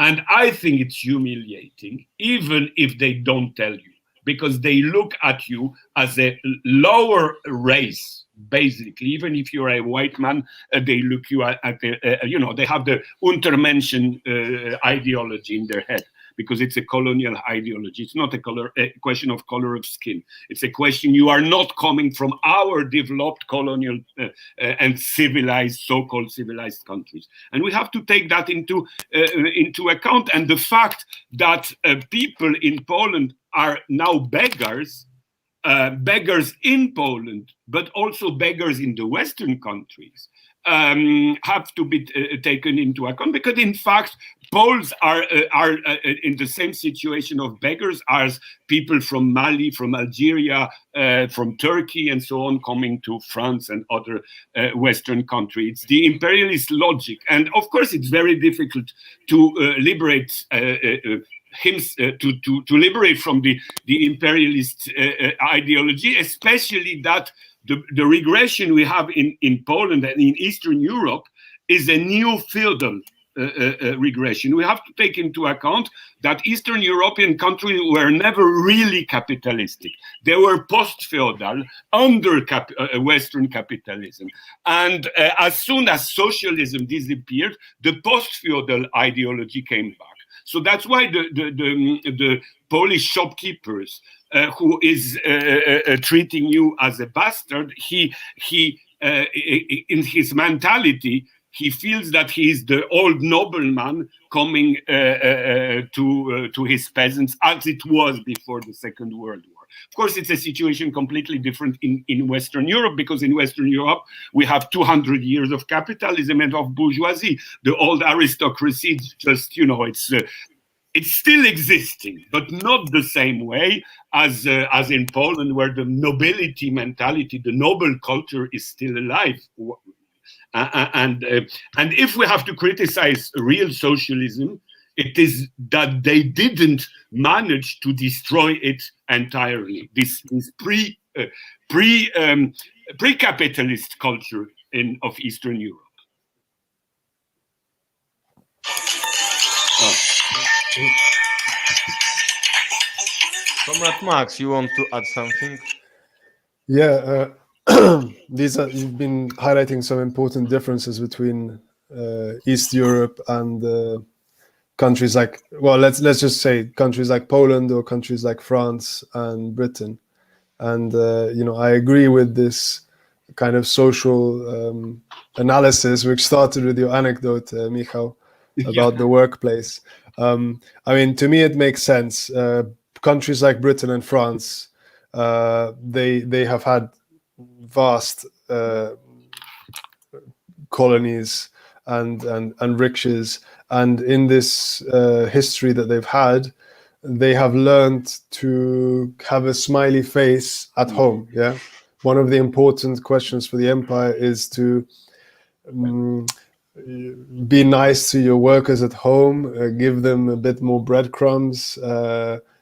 And I think it's humiliating, even if they don't tell you, because they look at you as a lower race, basically. Even if you're a white man, they look you at they have the Untermenschen ideology in their head, because it's a colonial ideology. It's not a question of color of skin. It's a question, you are not coming from our developed colonial and civilized, so-called civilized countries. And we have to take that into account. And the fact that people in Poland are now beggars, beggars in Poland, but also beggars in the Western countries, have to be taken into account, because in fact Poles are in the same situation of beggars as people from Mali, from Algeria, from Turkey, and so on, coming to France and other Western countries. It's the imperialist logic, and of course it's very difficult to liberate to liberate from the imperialist ideology, especially that the regression we have in Poland and in Eastern Europe is a new feudal regression. We have to take into account that Eastern European countries were never really capitalistic. They were post-feudal under Western capitalism. And as soon as socialism disappeared, the post-feudal ideology came back. So that's why the Polish shopkeepers who is treating you as a bastard, he in his mentality, he feels that he is the old nobleman coming to his peasants, as it was before the Second World War. Of course, it's a situation completely different in Western Europe, because in Western Europe, we have 200 years of capitalism and of bourgeoisie. The old aristocracy, just, it's still existing, but not the same way as in Poland, where the nobility mentality, the noble culture is still alive. And if we have to criticize real socialism, it is that they didn't manage to destroy it entirely. This pre-capitalist culture of Eastern Europe. Comrade Max, you want to add something? Yeah, you've been highlighting some important differences between East Europe and countries like, well, let's just say countries like Poland or countries like France and Britain. And I agree with this kind of social analysis, which started with your anecdote, Michał, about the workplace. I mean, to me, it makes sense. Countries like Britain and France, they have had vast colonies and riches, and in this history that they've had, they have learned to have a smiley face at home. Yeah, one of the important questions for the empire is to be nice to your workers at home, give them a bit more breadcrumbs,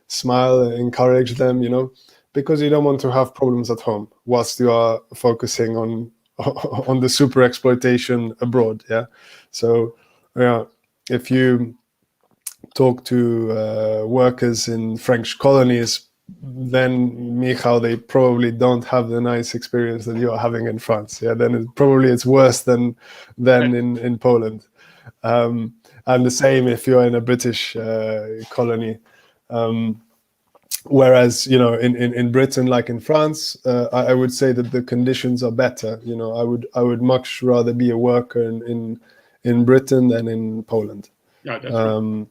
smile, encourage them, you know, because you don't want to have problems at home whilst you are focusing on on the super exploitation abroad. Yeah, so yeah, if you talk to workers in French colonies, then Michał, they probably don't have the nice experience that you are having in France. Yeah, then it's worse than in Poland. And the same if you're in a British colony. Whereas, you know, in Britain, like in France, I would say that the conditions are better. You know, I would much rather be a worker in Britain than in Poland. Yeah, that's right.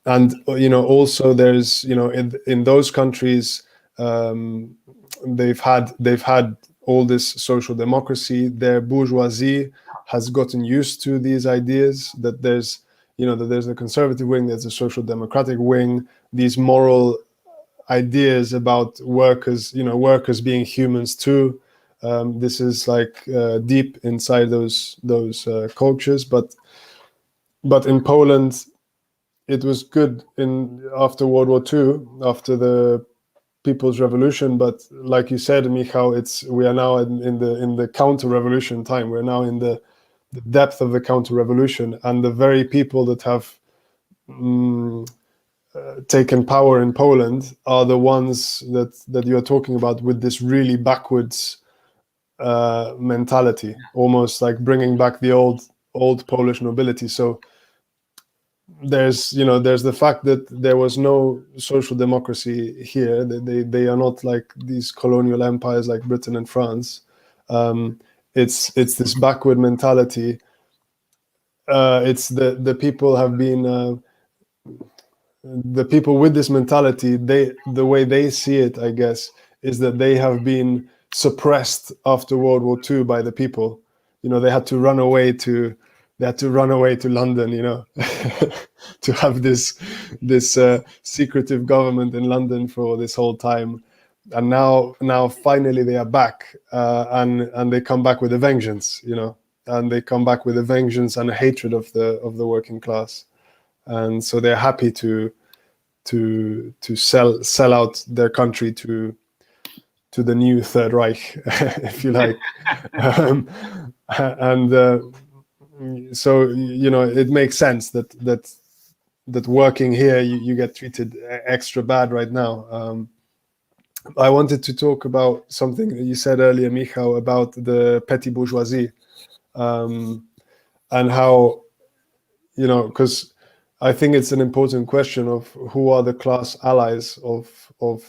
And you know, also there's, you know, in those countries, they've had all this social democracy. Their bourgeoisie has gotten used to these ideas that there's, you know, that there's a conservative wing, there's a social democratic wing, these moral ideas about workers, you know, workers being humans too. This is like deep inside those cultures, but in Poland, it was good after World War II, after the People's Revolution. But like you said, Michał, we are now in the counter-revolution time. We're now in the depth of the counter-revolution, and the very people that have taken power in Poland are the ones that you are talking about, with this really backwards mentality, almost like bringing back the old Polish nobility. So there's the fact that there was no social democracy here. They are not like these colonial empires like Britain and France. It's this backward mentality. It's the people have been the people with this mentality. The way they see it, I guess, is that they have been suppressed after World War II by the people. You know, they had to run away to London, you know, to have this secretive government in London for this whole time, and now finally they are back, and they come back with a vengeance, you know, and they come back with a vengeance and a hatred of the working class, and so they're happy to sell out their country to the new Third Reich, if you like, and. So, you know, it makes sense that working here you get treated extra bad right now. I wanted to talk about something that you said earlier, Michał, about the petty bourgeoisie, and how, you know, because I think it's an important question of who are the class allies of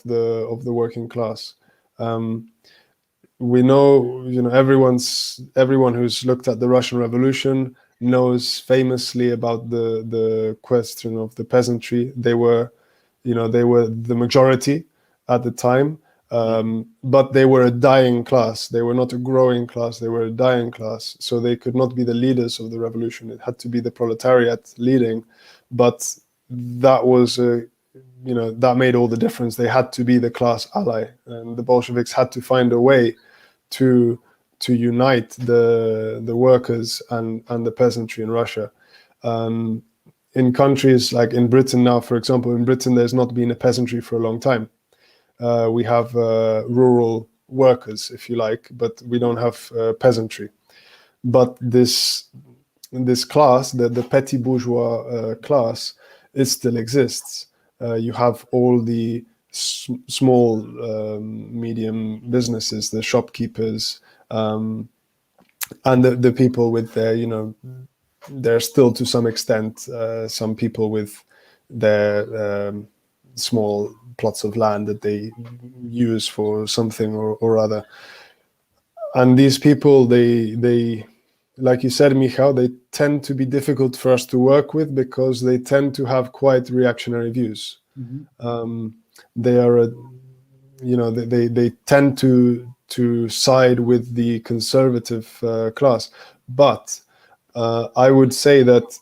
the working class. We know, you know, everyone who's looked at the Russian Revolution knows famously about the question of the peasantry. They were the majority at the time, but they were a dying class. They were not a growing class. They were a dying class. So they could not be the leaders of the revolution. It had to be the proletariat leading. But that was that made all the difference. They had to be the class ally, and the Bolsheviks had to find a way to unite the workers and the peasantry in Russia. In countries like in Britain now, for example, in Britain there's not been a peasantry for a long time. We have rural workers, if you like, but we don't have peasantry. But this class, the petty bourgeois class, it still exists. You have all the small, medium businesses, the shopkeepers, and the people with their, you know, they're still to some extent some people with their small plots of land that they use for something or other. And these people, they like you said, Michał, they tend to be difficult for us to work with because they tend to have quite reactionary views. Mm-hmm. They are they tend to side with the conservative class. But I would say that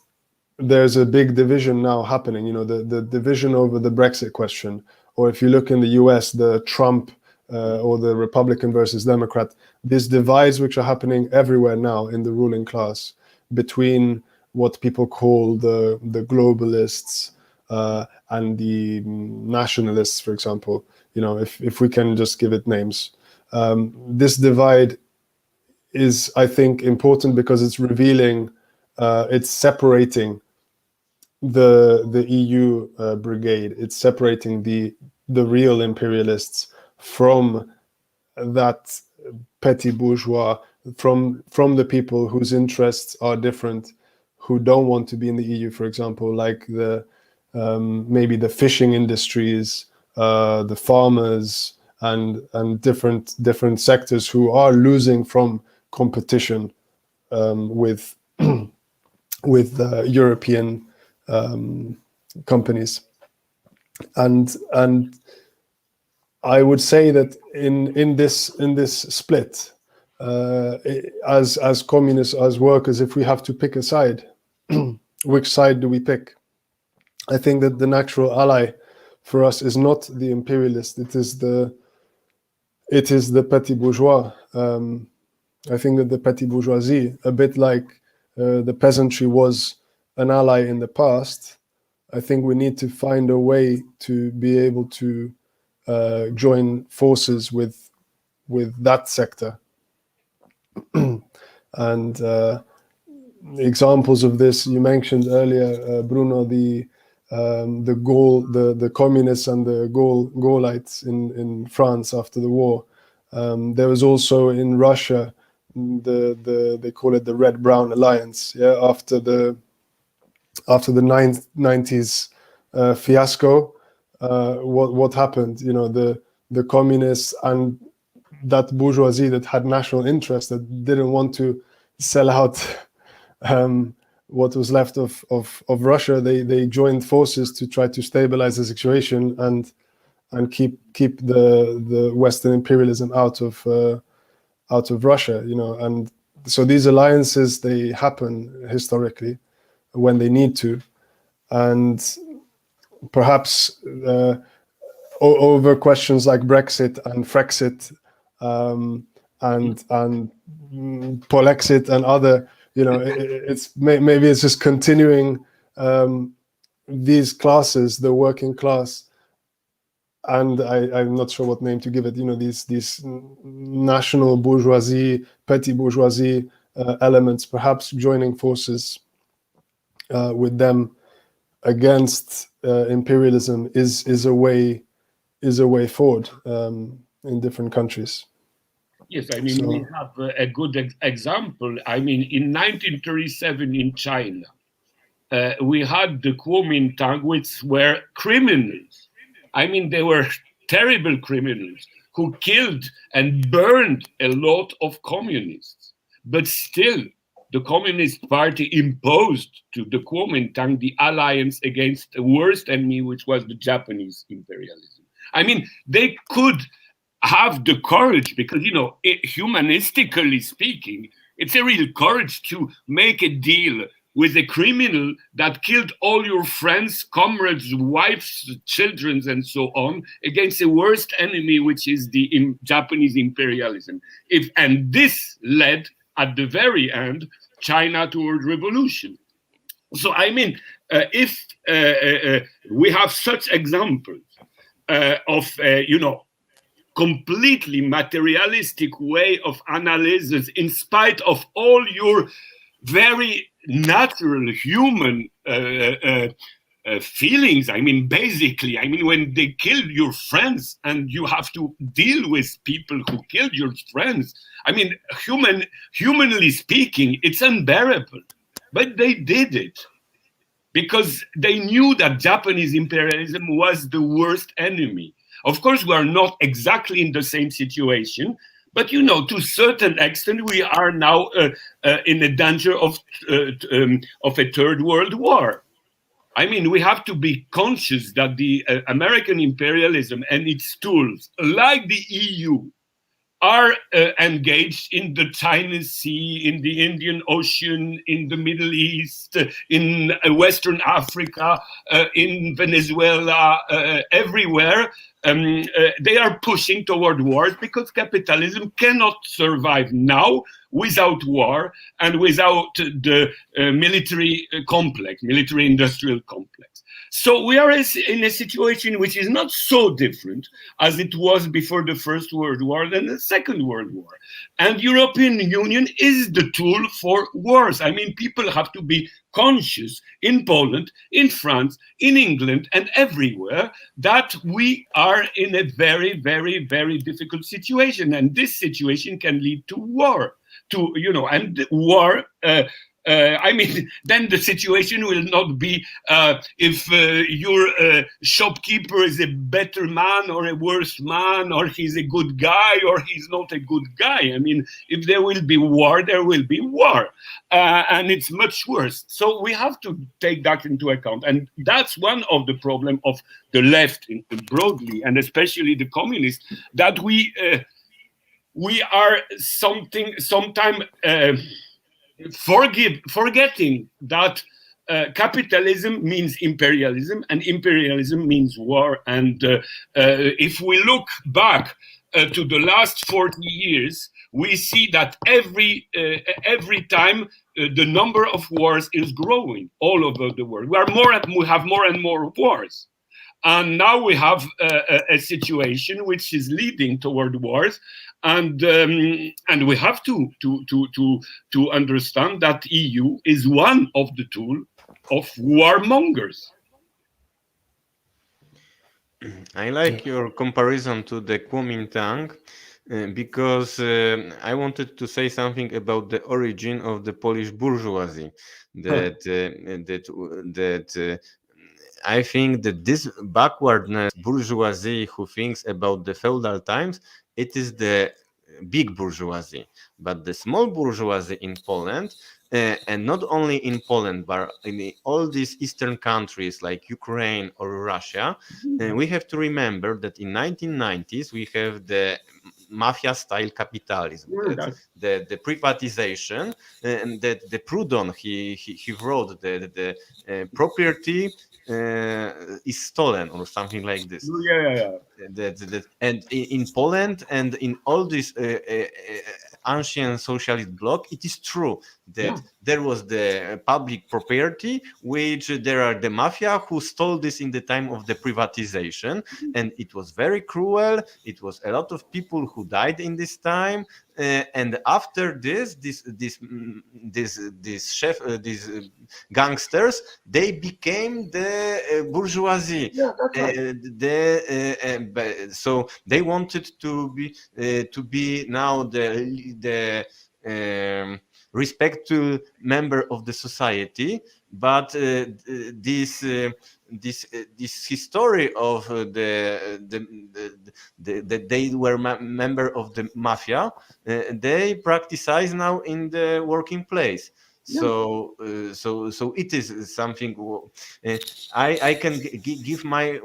there's a big division now happening. The division over the Brexit question, or if you look in the US, the Trump or the Republican versus Democrat, these divides which are happening everywhere now in the ruling class between what people call the globalists and the nationalists, for example. If we can just give it names, this divide is, I think, important because it's revealing, it's separating the EU brigade. It's separating the real imperialists from that petty bourgeois, from the people whose interests are different, who don't want to be in the EU, for example, like the maybe the fishing industries, the farmers, and different sectors who are losing from competition with European companies. And I would say that in this split, as communists, as workers, if we have to pick a side, which side do we pick? I think that the natural ally for us is not the imperialist. It is the petty bourgeois. I think that the petty bourgeoisie, a bit like the peasantry was an ally in the past, I think we need to find a way to be able to join forces with that sector. And examples of this you mentioned earlier, Bruno, the communists and the Gaulites in France after the war. There was also in Russia they call it the Red-Brown Alliance. Yeah, after the 90s fiasco, what happened? The communists and that bourgeoisie that had national interest, that didn't want to sell out what was left of Russia, they joined forces to try to stabilize the situation and keep the Western imperialism out of Russia. And so these alliances, they happen historically when they need to, and perhaps over questions like Brexit and Frexit and Polexit and other, it's maybe it's just continuing these classes, the working class, and I'm not sure what name to give it. These national bourgeoisie, petty bourgeoisie elements, perhaps joining forces with them against imperialism is a way forward in different countries. Yes, we have a good example. In 1937 in China, we had the Kuomintang, which were criminals. They were terrible criminals who killed and burned a lot of communists. But still, the Communist Party imposed to the Kuomintang the alliance against the worst enemy, which was the Japanese imperialism. They could have the courage, because, humanistically speaking, it's a real courage to make a deal with a criminal that killed all your friends, comrades, wives, children, and so on, against the worst enemy, which is the Japanese imperialism. And this led, at the very end, China toward revolution. So, if we have such examples of, completely materialistic way of analysis, in spite of all your very natural human feelings. Basically, when they kill your friends and you have to deal with people who killed your friends, humanly speaking, it's unbearable. But they did it because they knew that Japanese imperialism was the worst enemy. Of course, we are not exactly in the same situation, but to a certain extent, we are now in the danger of a third world war. I mean, we have to be conscious that the American imperialism and its tools, like the EU, are engaged in the China Sea, in the Indian Ocean, in the Middle East, in Western Africa, in Venezuela, everywhere. They are pushing toward wars because capitalism cannot survive now without war and without the military complex, military industrial complex. So we are in a situation which is not so different as it was before the First World War and the Second World War. And European Union is the tool for wars. I mean, people have to be conscious in Poland, in France, in England, and everywhere that we are in a very, very, very difficult situation. And this situation can lead to war. And war I mean, then the situation will not be if your shopkeeper is a better man or a worse man, or he's a good guy or he's not a good guy. I mean, if there will be war, there will be war. And it's much worse. So we have to take that into account. And that's one of the problems of the left broadly, and especially the communists, that we are sometimes forgetting that capitalism means imperialism, and imperialism means war. And if we look back to the last 40 years, we see that every time the number of wars is growing all over the world. We have more and more wars. And now we have a situation which is leading toward wars, and we have to understand that EU is one of the tools of warmongers. I like your comparison to the Kuomintang because I wanted to say something about the origin of the Polish bourgeoisie. I think that this backwardness bourgeoisie who thinks about the feudal times, it is the big bourgeoisie. But the small bourgeoisie in Poland, and not only in Poland, but in all these Eastern countries like Ukraine or Russia, we have to remember that in 1990s we have the mafia-style capitalism, the privatization, and that the Proudhon he wrote the property is stolen or something like this. And in Poland and in all this ancient socialist bloc, it is true that there was the public property, which there are the mafia who stole this in the time of the privatization, and it was very cruel. It was a lot of people who died in this time, and after these gangsters, they became the bourgeoisie. So they wanted to be now the respectful member of the society, but this history of that they were member of the mafia, they practice now in the working place. So it is something. I can give my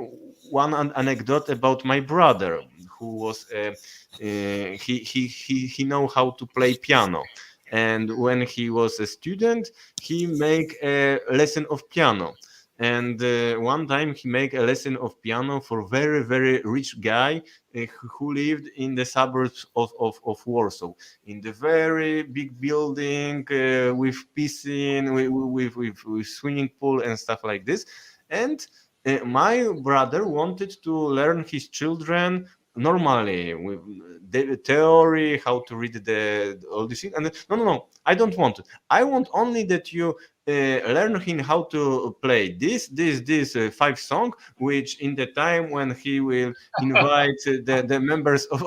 one anecdote about my brother, who was he know how to play piano, and when he was a student, he make a lesson of piano. And one time he made a lesson of piano for very, very rich guy who lived in the suburbs of Warsaw, in the very big building with piscine, with swimming pool and stuff like this. And my brother wanted to learn his children normally with the theory, how to read all these things. And no, I don't want it. I want only that you learn him how to play this 5 song, which in the time when he will invite the members of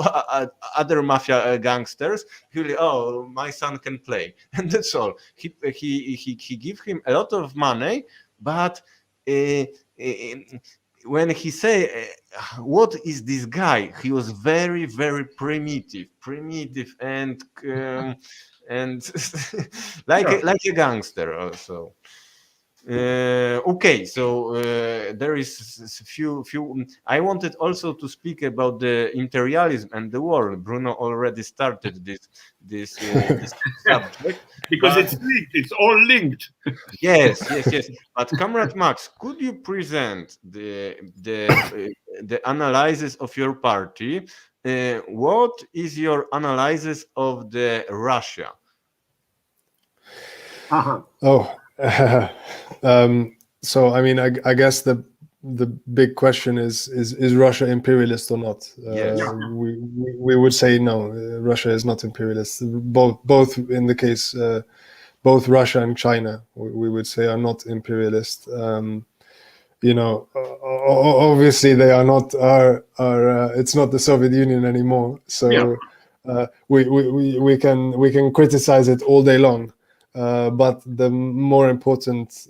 other mafia gangsters, he will, oh, my son can play, and that's all. He give him a lot of money, but when he say what is this guy, he was very, very primitive and like a gangster also. Okay, so there is few. I wanted also to speak about the imperialism and the war. Bruno already started this subject, Because but it's linked. It's all linked. yes. But Comrade Max, could you present the analysis of your party? What is your analysis of the Russia? Uh-huh. Oh, so I mean, I guess the big question is Russia imperialist or not? Yes. Yeah. We would say no, Russia is not imperialist. Both in the case, both Russia and China, we would say are not imperialist. You know, obviously they are not it's not the Soviet Union anymore. So we can criticize it all day long. But the more important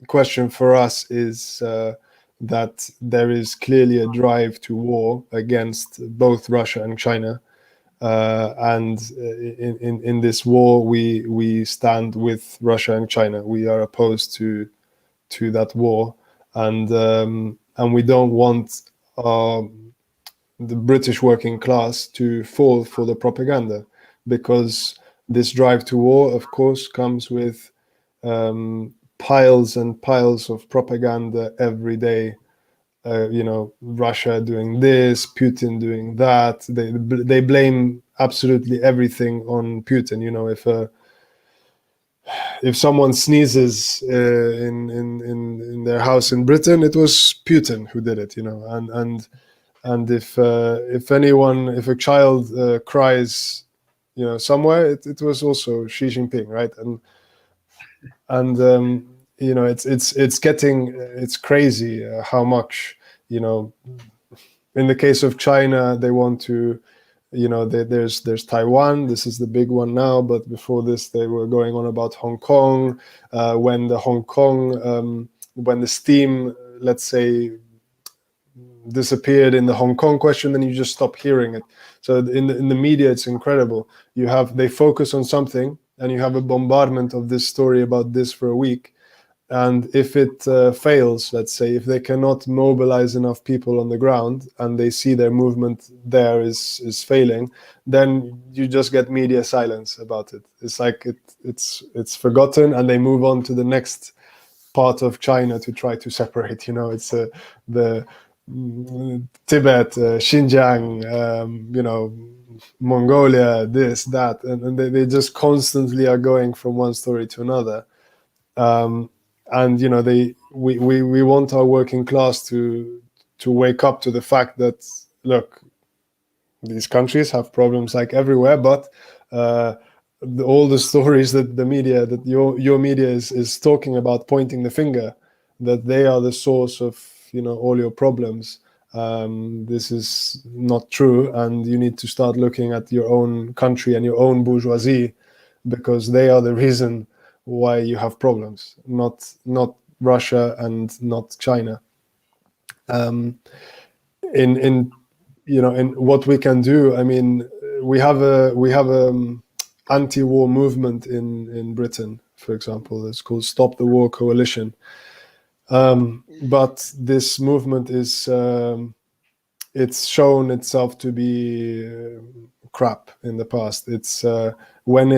question for us is that there is clearly a drive to war against both Russia and China. And in this war, we stand with Russia and China. We are opposed to that war, and we don't want the British working class to fall for the propaganda, because this drive to war, of course, comes with piles and piles of propaganda every day. You know, Russia doing this, Putin doing that. They blame absolutely everything on Putin. You know, if someone sneezes in their house in Britain, it was Putin who did it, you know. And if a child cries, you know, somewhere, it was also Xi Jinping, right? And you know, it's crazy how much, you know. In the case of China, they want to, you know, there's Taiwan. This is the big one now, but before this, they were going on about Hong Kong. When the steam, let's say, disappeared in the Hong Kong question, then you just stop hearing it. So in the media, it's incredible. They focus on something, and you have a bombardment of this story about this for a week. And if it fails, let's say, if they cannot mobilize enough people on the ground and they see their movement there is failing, then you just get media silence about it. It's like it's forgotten, and they move on to the next part of China to try to separate. You know, it's the Tibet, Xinjiang, you know, Mongolia, this, that, and they just constantly are going from one story to another. And you know, we want our working class to wake up to the fact that, look, these countries have problems like everywhere, but all the stories that the media, that your media is talking about, pointing the finger, that they are the source of, you know, all your problems. This is not true, and you need to start looking at your own country and your own bourgeoisie, because they are the reason why you have problems, not Russia and not China. In you know, in what we can do, I mean, we have a anti-war movement in Britain, for example. It's called Stop the War Coalition. But this movement is it's shown itself to be crap in the past. It's when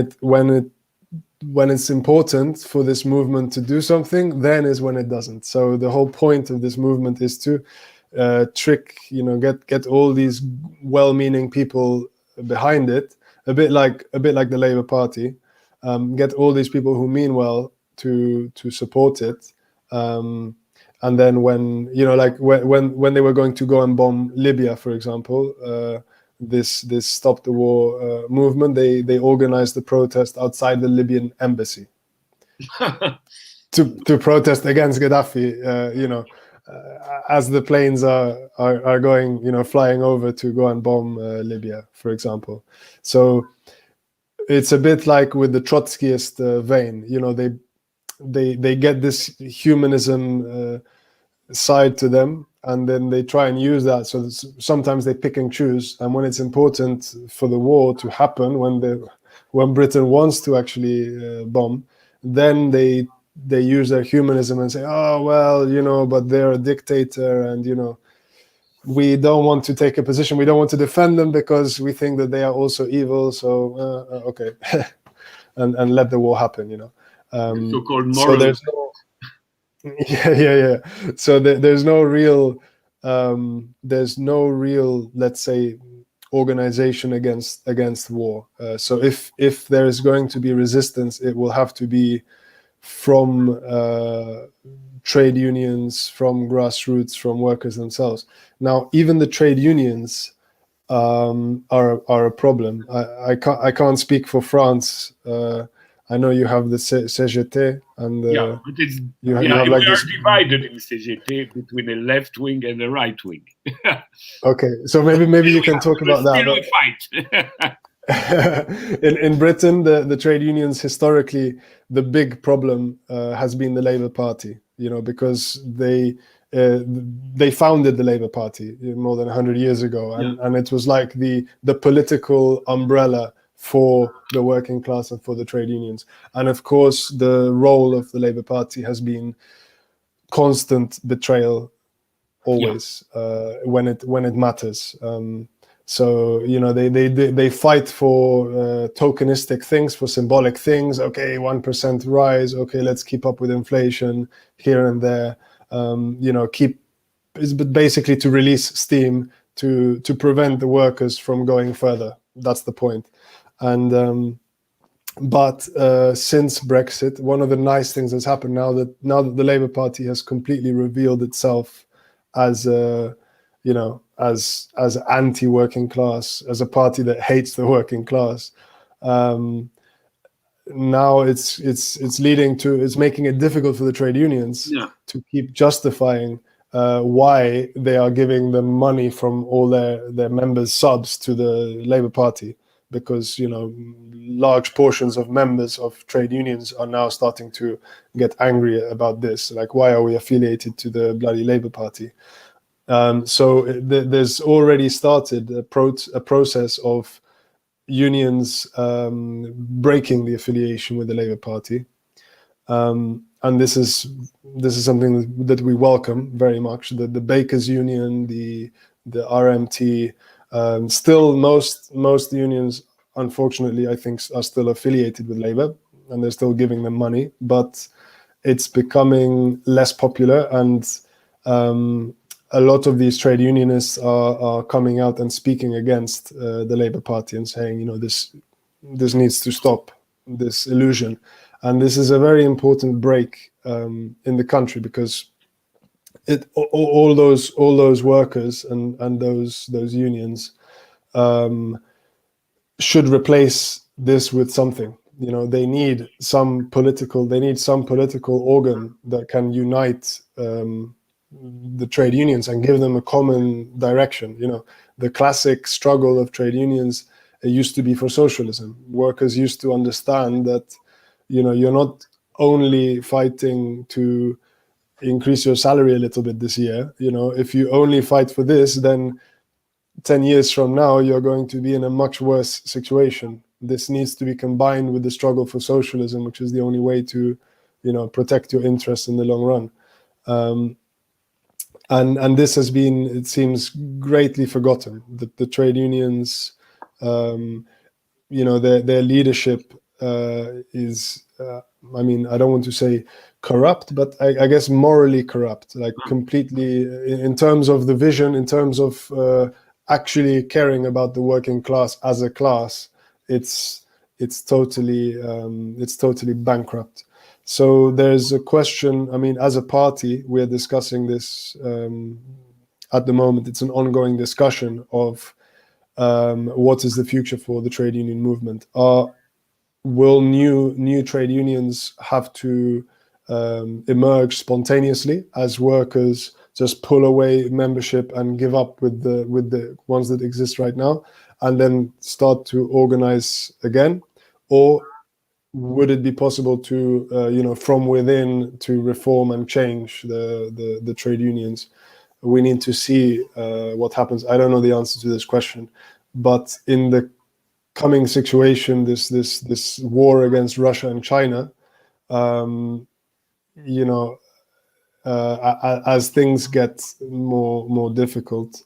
it's important for this movement to do something, then is when it doesn't. So the whole point of this movement is to trick, you know, get all these well-meaning people behind it, a bit like the Labour Party, get all these people who mean well to support it, and then when, you know, like when they were going to go and bomb Libya, for example, this Stop the War movement, they organized the protest outside the Libyan embassy to protest against Gaddafi, you know, as the planes are going, you know, flying over to go and bomb Libya, for example. So it's a bit like with the Trotskyist vein, you know, they get this humanism side to them, and then they try and use that. So sometimes they pick and choose, and when it's important for the war to happen, when Britain wants to actually bomb, then they they use their humanism and say, oh well, but they're a dictator, and we don't want to take a position, we don't want to defend them because we think that they are also evil, so okay. and let the war happen, so-called so moral. there's no yeah so there's no real let's say organization against war. So if there is going to be resistance, it will have to be from trade unions, from grassroots, from workers themselves. Now, even the trade unions are a problem. I can't speak for France. I know you have the CGT, and But it's, you we have like are this. divided in CGT between the left wing and the right wing. Okay, so maybe you can talk about that. Still we fight. In Britain, the trade unions, historically, the big problem has been the Labour Party, because they founded the Labour Party more than 100 years ago, and it was like the political umbrella for the working class and for the trade unions. And of course, the role of the Labour Party has been constant betrayal, always, when it matters. So they fight for tokenistic things, for symbolic things. Okay, 1% rise. Okay, let's keep up with inflation here and there. It's basically to release steam to prevent the workers from going further. That's the point. And but since Brexit, one of the nice things that's happened now that the Labour Party has completely revealed itself as as anti-working class, as a party that hates the working class. Now it's leading to, it's making it difficult for the trade unions to keep justifying why they are giving them money from all their members' subs to the Labour Party, because large portions of members of trade unions are now starting to get angry about this. Like, why are we affiliated to the bloody Labour Party? So there's already started a process of unions breaking the affiliation with the Labour Party, and this is something that we welcome very much. The Bakers Union, the RMT, still most unions, unfortunately, I think, are still affiliated with Labour, and they're still giving them money, but it's becoming less popular, and a lot of these trade unionists are coming out and speaking against the Labour Party and saying, this needs to stop, this illusion. And this is a very important break in the country, because all those workers and those unions should replace this with something. They need some political organ that can unite the trade unions and give them a common direction. The classic struggle of trade unions, it used to be for socialism. Workers used to understand that you're not only fighting to increase your salary a little bit this year. If you only fight for this, then 10 years from now you're going to be in a much worse situation. This needs to be combined with the struggle for socialism, which is the only way to protect your interests in the long run. And this has been, it seems, greatly forgotten. The trade unions, their leadership is, I don't want to say corrupt, but I guess morally corrupt, like completely, in terms of the vision, in terms of actually caring about the working class as a class. It's totally bankrupt. So there's a question. As a party, we're discussing this at the moment. It's an ongoing discussion of what is the future for the trade union movement. Will new trade unions have to emerge spontaneously as workers just pull away membership and give up with the ones that exist right now, and then start to organize again? Or would it be possible to, from within, to reform and change the trade unions? We need to see what happens. I don't know the answer to this question, but in the coming situation, this war against Russia and China, you know, as things get more difficult,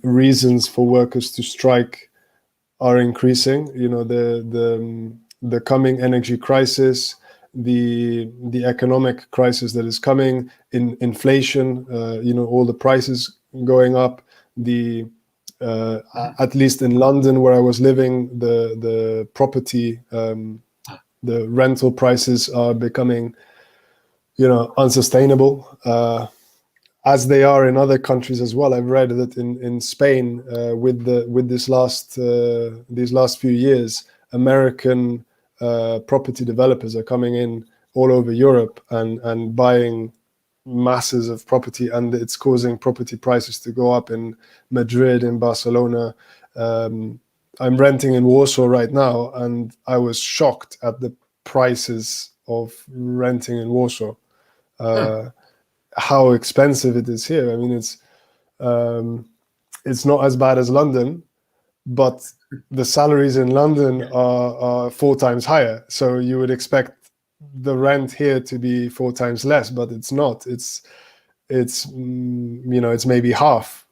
reasons for workers to strike are increasing. You know, the coming energy crisis, the economic crisis that is coming, inflation, you know, all the prices going up, the at least in London where I was living, the property, the rental prices are becoming, you know, unsustainable, as they are in other countries as well. I've read that in Spain, with these last few years, American property developers are coming in all over Europe and buying masses of property, and it's causing property prices to go up in Madrid, in Barcelona. I'm renting in Warsaw right now, and I was shocked at the prices of renting in Warsaw. How expensive it is here. I mean, it's not as bad as London, but the salaries in London are 4 times higher. So you would expect the rent here to be 4 times less, but it's not. It's you know, it's maybe half.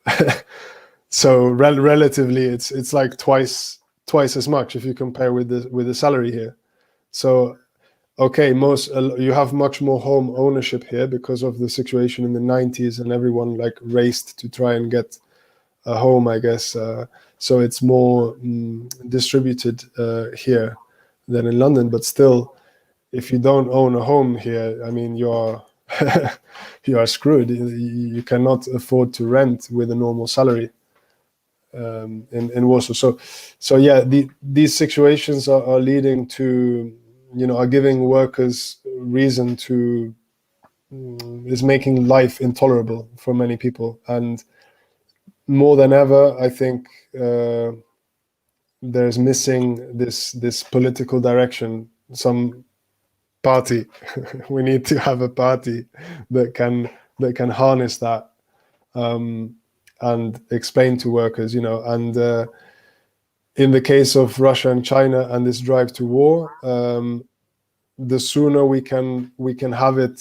So relatively, it's like twice as much if you compare with the salary here. So okay, you have much more home ownership here because of the situation in the 90s, and everyone like raced to try and get a home, I guess. So it's more distributed here than in London. But still, if you don't own a home here, I mean, you are you are screwed. You cannot afford to rent with a normal salary in Warsaw. So yeah, these situations are leading to, you know, are giving workers reason to, is making life intolerable for many people. And more than ever, I think there's missing this political direction, some party. We need to have a party that can harness that, and explain to workers, you know. And in the case of Russia and China and this drive to war, the sooner we can have it,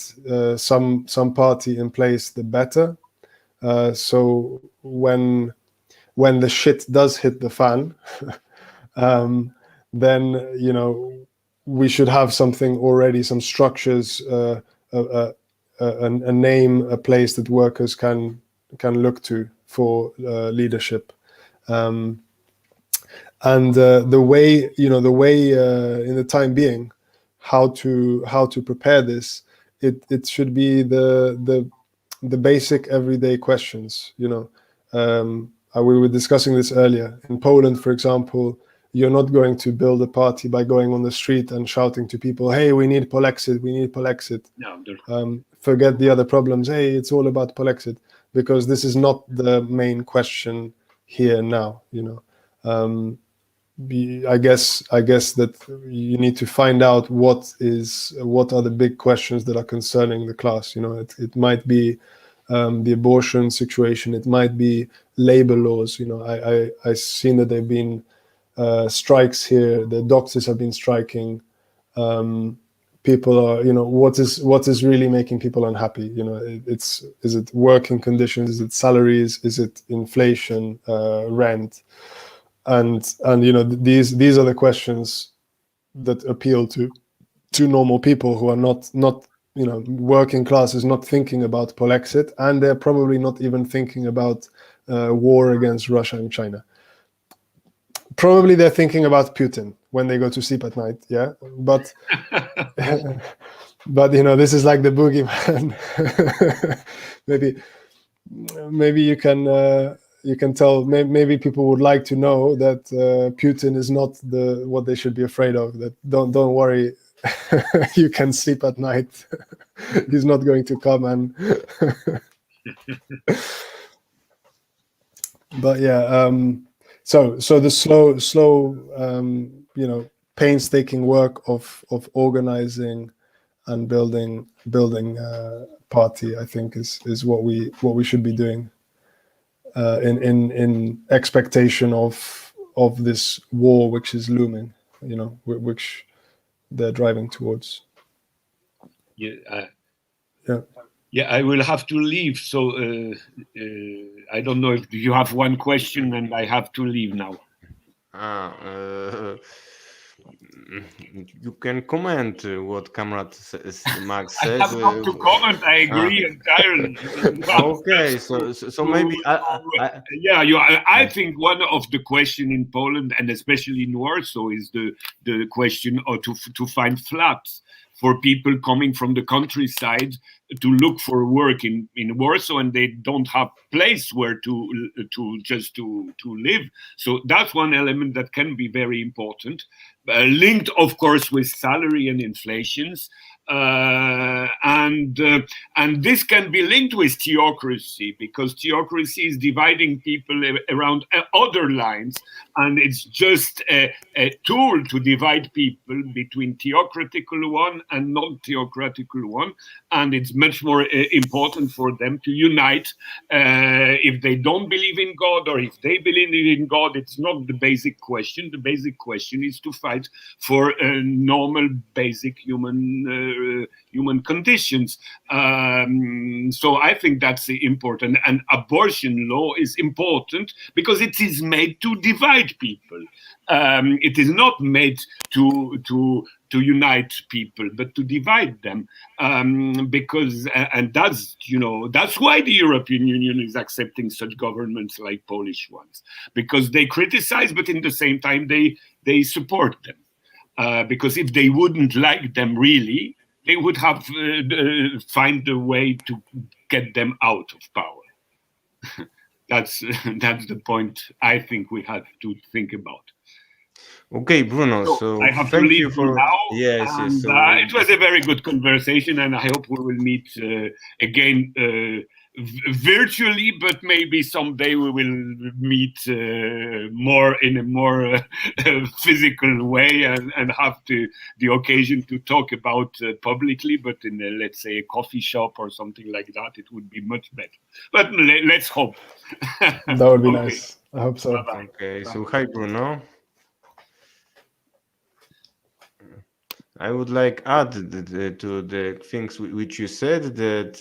some party in place, the better. So when the shit does hit the fan, then, you know, we should have something already, some structures, a name, a place that workers can look to for leadership. And the way in the time being, how to prepare this, it should be the basic everyday questions, you know. We were discussing this earlier. In Poland, for example, you're not going to build a party by going on the street and shouting to people, hey, we need Polexit, we need Polexit. No, Forget the other problems. Hey, it's all about Polexit, because this is not the main question here now, you know. I guess that you need to find out what are the big questions that are concerning the class. You know, it might be the abortion situation. It might be labor laws. You know, I've seen that there've been strikes here. The doctors have been striking. People are, you know, what is really making people unhappy? You know, is it working conditions? Is it salaries? Is it inflation? Rent? And you know, these are the questions that appeal to normal people who are not you know, working class is not thinking about Polexit, and they're probably not even thinking about war against Russia and China. Probably they're thinking about Putin when they go to sleep at night, yeah. But but you know, this is like the boogeyman. maybe you can tell. Maybe people would like to know that Putin is not what they should be afraid of. That don't worry, you can sleep at night. He's not going to come and. But yeah, so the slow you know, painstaking work of organizing and building party, I think is what we should be doing in expectation of this war which is looming, you know, which they're driving towards. Yeah. Yeah. Yeah, I will have to leave. So I don't know if you have one question, and I have to leave now. You can comment what Comrade Max I said. have not to comment. I agree entirely. Okay, so maybe Yeah, I think one of the question in Poland, and especially in Warsaw, is the question of to find flats for people coming from the countryside to look for work in Warsaw, and they don't have place where to live. So that's one element that can be very important, linked, of course, with salary and inflations. And this can be linked with theocracy, because theocracy is dividing people around other lines, and it's just a tool to divide people between theocratical one and non-theocratical one, and it's much more important for them to unite. If they don't believe in God, or if they believe in God, it's not the basic question. The basic question is to fight for normal, basic human conditions. So I think that's important. And abortion law is important because it is made to divide people. It is not made to unite people, but to divide them. Because and that's why the European Union is accepting such governments like Polish ones, because they criticize, but in the same time they support them. Because if they wouldn't like them really, they would have find a way to get them out of power. That's the point I think we have to think about. Okay, Bruno. So I have to thank leave you for now. yes. And, So it was a very good conversation, and I hope we will meet again virtually, but maybe someday we will meet more in a more physical way, and have the occasion to talk about publicly, but in let's say a coffee shop or something like that. It would be much better. But let's hope. That would be nice. I hope so. Bye-bye. okay. So hi, Bruno. I would like add to the things which you said that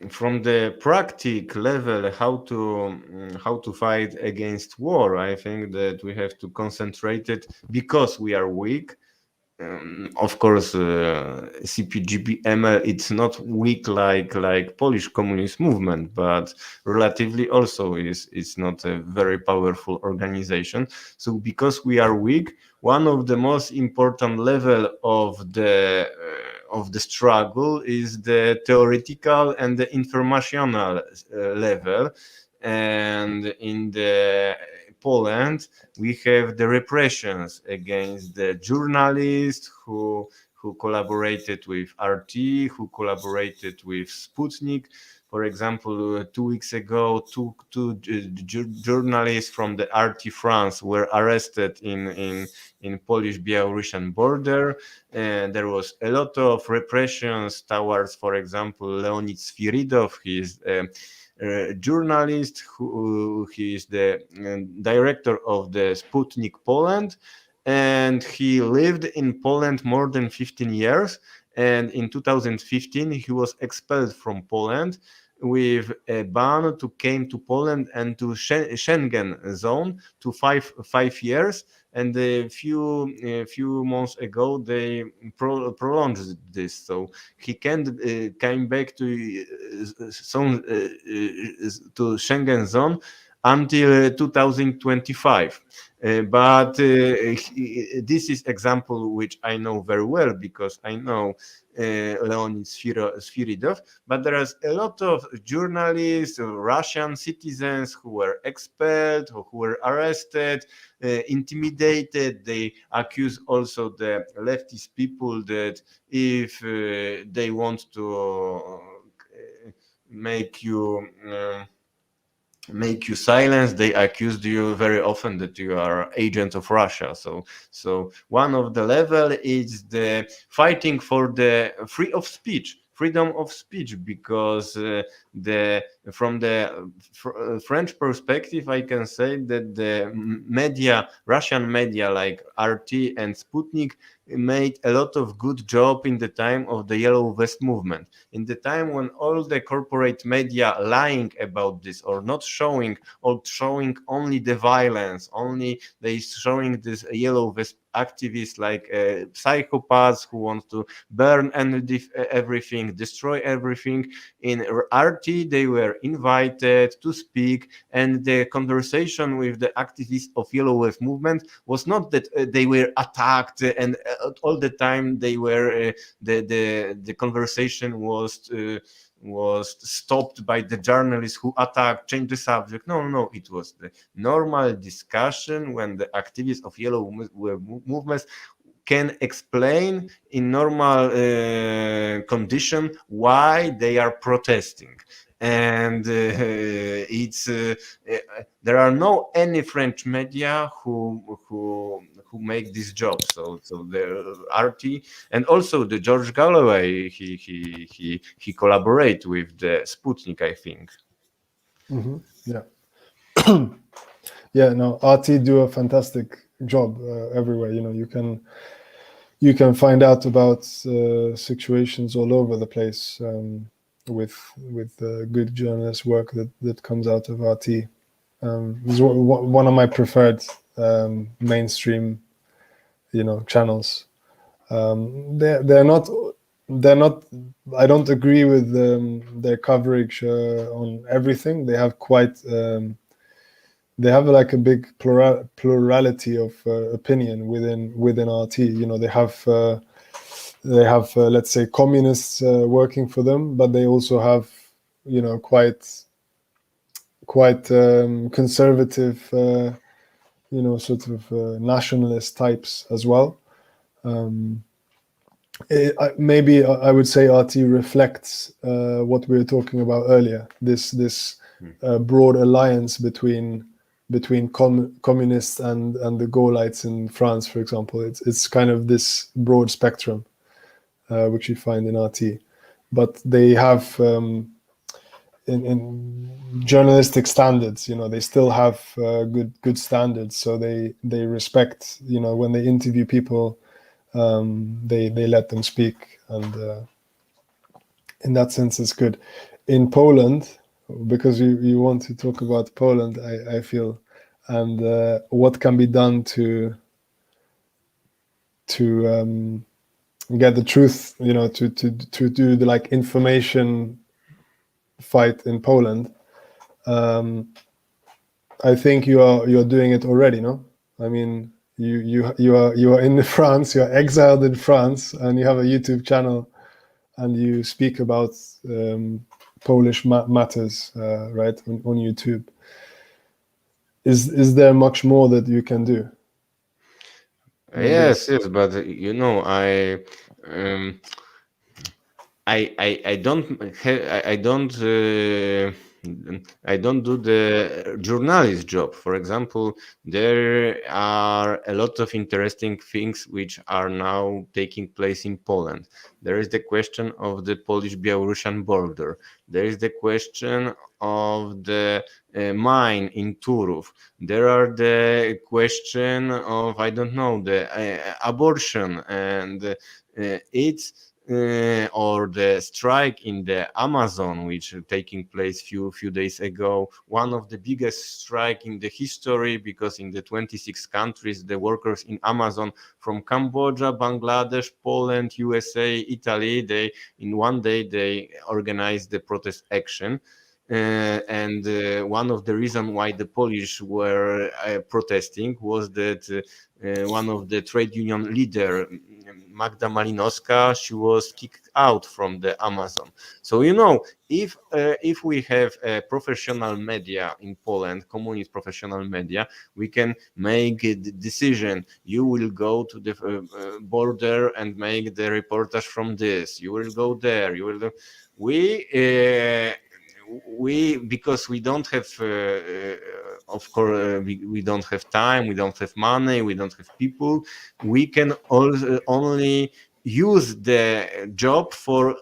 from the practical level, how to fight against war. I think that we have to concentrate it because we are weak. Of course, CPGB-ML, it's not weak like Polish communist movement, but relatively also is not a very powerful organization. So because we are weak, one of the most important level of the struggle is the theoretical and the informational level. And in the Poland, we have the repressions against the journalists who collaborated with RT, who collaborated with Sputnik. For example, 2 weeks ago, two journalists from the RT France were arrested in Polish-Belarusian border. And there was a lot of repressions towards, for example, Leonid Sviridov. He is journalist who he is the director of the Sputnik Poland, and he lived in Poland more than 15 years, and in 2015 he was expelled from Poland with a ban to came to Poland and to Schengen zone to five years. And a few months ago they prolonged this, so he can came back to Schengen zone until 2025. But this is example which I know very well because I know Leonid Sviridov, but there is a lot of journalists, Russian citizens who were expelled, who were arrested, intimidated. They accuse also the leftist people that if they want to make you silence, they accused you very often that you are agent of Russia. So one of the level is the fighting for the freedom of speech, because from the French perspective, I can say that the Russian media like RT and Sputnik made a lot of good job in the time of the Yellow Vest movement. In the time when all the corporate media lying about this or not showing, or showing only the violence, only they showing this Yellow Vest activists like psychopaths who want to burn everything, destroy everything. In RT, they were invited to speak, and the conversation with the activists of Yellow Wave movement was not that they were attacked and all the time they were the conversation was stopped by the journalists who attacked, changed the subject. No, it was the normal discussion when the activists of Yellow Wave movements can explain in normal condition why they are protesting. And there are no any French media who make this job. So the RT and also the George Galloway he collaborate with the Sputnik, I think. Yeah. Yeah, no, RT do a fantastic job everywhere. You can find out about situations all over the place with good journalist work that comes out of RT. It's one of my preferred mainstream, channels. They're not. I don't agree with their coverage on everything. They have they have like a big plurality of opinion within RT. They have let's say communists working for them, but they also have quite conservative sort of nationalist types as well. Maybe I would say RT reflects what we were talking about earlier. This broad alliance between communists and the Gaullites in France, for example. It's kind of this broad spectrum which you find in RT, but they have in journalistic standards. They still have good standards, so they respect. When they interview people, they let them speak, and in that sense, it's good. In Poland, because you want to talk about Poland, I feel, and what can be done to get the truth, to do the information fight in Poland. I think you're doing it already, no? I mean, you are in France, you're exiled in France, and you have a YouTube channel, and you speak about Polish matters, right, on YouTube. Is there much more that you can do? Yes, but I don't do the journalist job. For example, there are a lot of interesting things which are now taking place in Poland. There is the question of the Polish-Belarusian border. There is the question of the mine in Turów. There are the question of, I don't know, the abortion, and it's or the strike in the Amazon, which taking place few days ago, one of the biggest strike in the history, because in the 26 countries, the workers in Amazon from Cambodia, Bangladesh, Poland, USA, Italy, they in one day they organized the protest action. And one of the reasons why the Polish were protesting was that one of the trade union leader, Magda Malinowska, she was kicked out from the Amazon. So if we have a professional media in Poland, communist professional media, we can make a decision. You will go to the border and make the reportage from this. You will go there. You will. We because we don't have of course we don't have time, we don't have money, we don't have people, we can only use the job for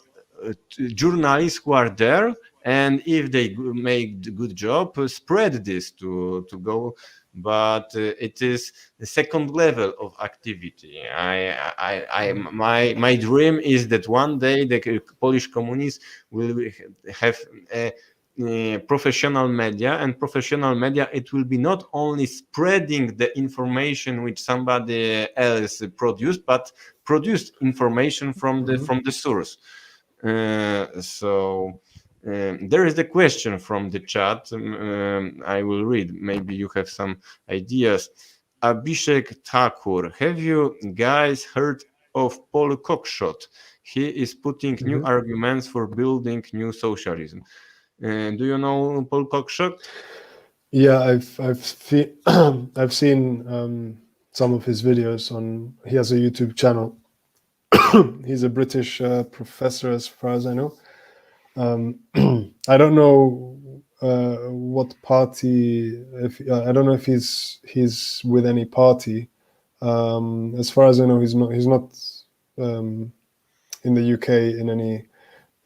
journalists who are there, and if they make the good job, spread this to go but it is the second level of activity. My dream is that one day the Polish communists will have professional media, and professional media, it will be not only spreading the information which somebody else produced, but produced information from the source. There is the question from the chat. I will read. Maybe you have some ideas. Abhishek Thakur, have you guys heard of Paul Cockshott? He is putting new arguments for building new socialism. Do you know Paul Cockshott? Yeah, I've seen some of his videos on. He has a YouTube channel. He's a British professor, as far as I know. I don't know what party. I don't know if he's with any party. As far as I know, he's not in the UK in any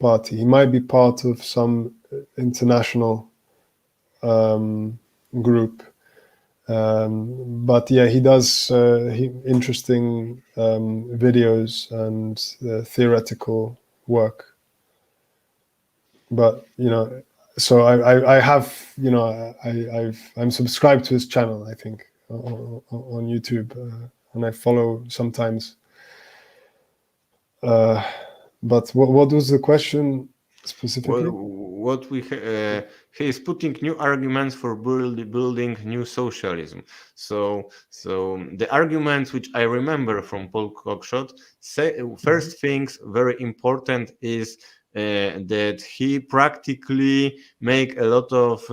party. He might be part of some international group. But yeah, he does interesting videos and theoretical work. But so I have I'm subscribed to his channel, I think, on YouTube, and I follow sometimes. But what was the question specifically? He is putting new arguments for building new socialism. So the arguments which I remember from Paul Cockshott say, first things very important is that he practically make a lot of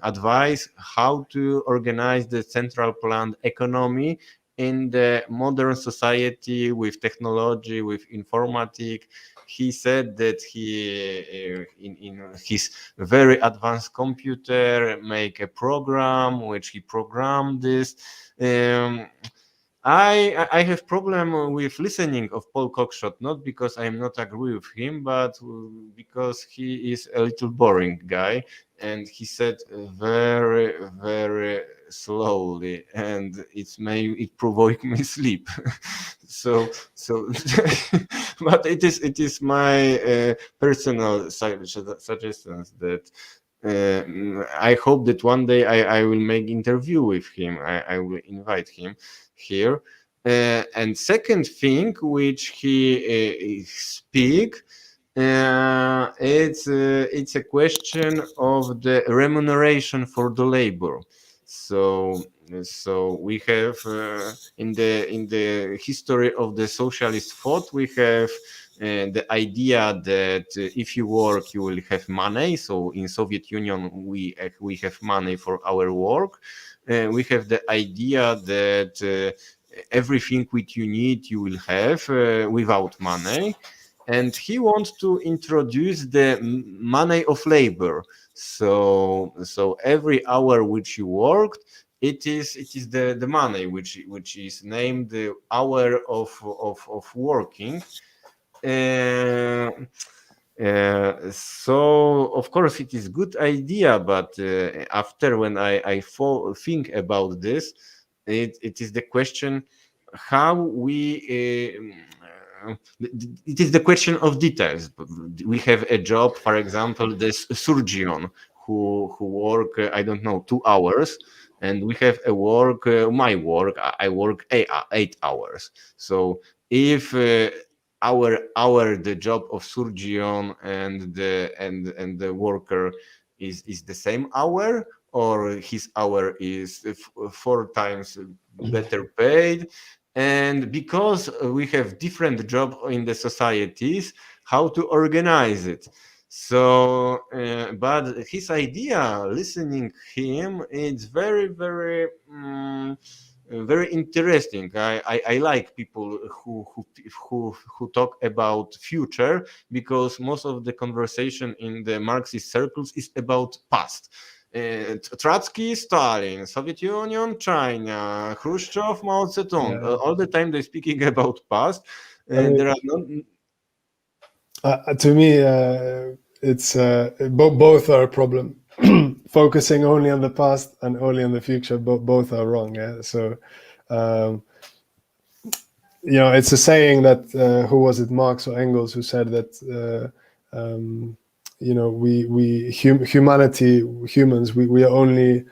advice how to organize the central planned economy in the modern society with technology, with informatics. He said that he, in his very advanced computer, make a program which he programmed this. I have problem with listening of Paul Cockshott, not because I am not agree with him, but because he is a little boring guy, and he said very, very slowly, and it provoke me sleep. so but it is my personal suggestions that I hope that one day I will make interview with him. I will invite him here. And second thing which he speak, it's a question of the remuneration for the labor. So we have in the history of the socialist thought, we have the idea that if you work, you will have money. So in Soviet Union, we have money for our work. We have the idea that everything which you need, you will have without money. And he wants to introduce the money of labor. So every hour which you worked, it is the money which is named the hour of working. So of course it is good idea, but after when I think about this, it is the question how we it is the question of details. We have a job, for example, this surgeon who work I don't know 2 hours, and we have a work my work I work 8 hours. So if the job of surgeon and the worker is the same hour, or his hour is 4 times better paid, and because we have different job in the societies, how to organize it. So but his idea, listening him, it's very very very interesting. I like people who talk about future, because most of the conversation in the Marxist circles is about past. Trotsky, Stalin, Soviet Union, China, Khrushchev, Mao Zedong. Yeah. All the time they're speaking about past. There are not. To me, it's both are a problem. focusing only on the past and only on the future, both are wrong. Yeah. So, it's a saying that who was it, Marx or Engels, who said that humans, we only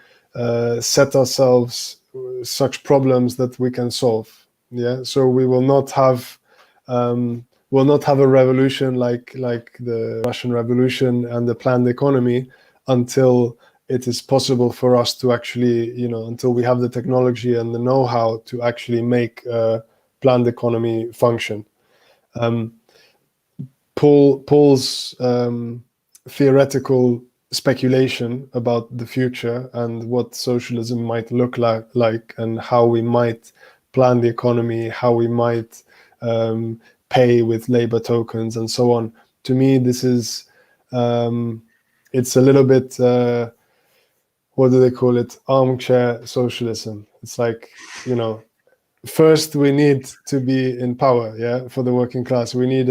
set ourselves such problems that we can solve. Yeah. So we will not have a revolution like the Russian Revolution and the planned economy until it is possible for us to actually, until we have the technology and the know-how to actually make a planned economy function. Paul's theoretical speculation about the future and what socialism might look like and how we might plan the economy, how we might pay with labor tokens and so on. To me, this is it's a little bit what do they call it? Armchair socialism. It's like, first we need to be in power, yeah, for the working class. We need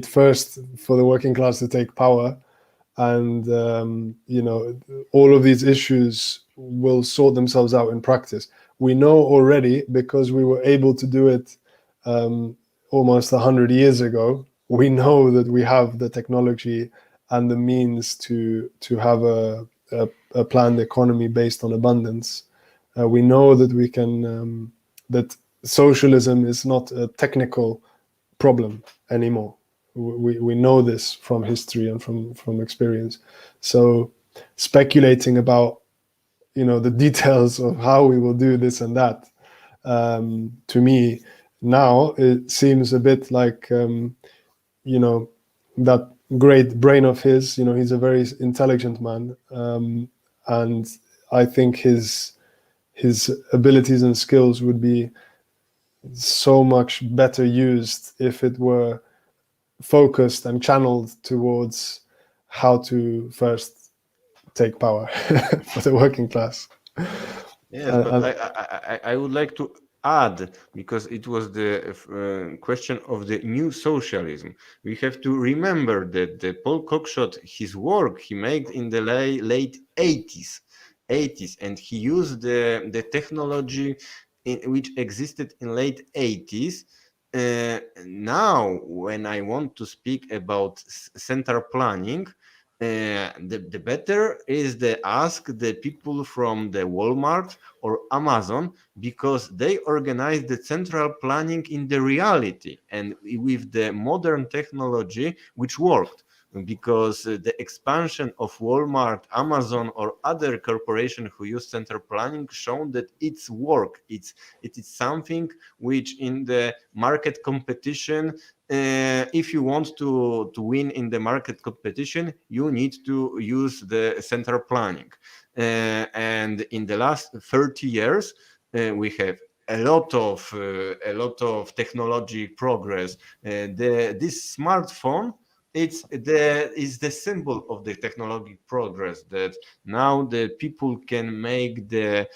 first for the working class to take power, and all of these issues will sort themselves out in practice. We know already, because we were able to do it almost 100 years ago. We know that we have the technology and the means to have a planned economy based on abundance. We know that we can that socialism is not a technical problem anymore. We know this from history and from experience. So speculating about the details of how we will do this and that, to me now it seems a bit like that great brain of his. He's a very intelligent man, and I think his abilities and skills would be so much better used if it were focused and channeled towards how to first take power for the working class. Yes, but I would like to add, because it was the question of the new socialism. We have to remember that the Paul Cockshott, his work he made in the late 80s, and he used the technology which existed in late 80s. Now, when I want to speak about central planning, the better is to ask the people from the Walmart or Amazon, because they organize the central planning in the reality and with the modern technology which worked. Because the expansion of Walmart, Amazon, or other corporations who use central planning shown that it's work. It is something which in the market competition, if you want to win in the market competition, you need to use the central planning. And in the last 30 years, we have a lot of technology progress. This smartphone, is the symbol of the technology progress, that now the people can make they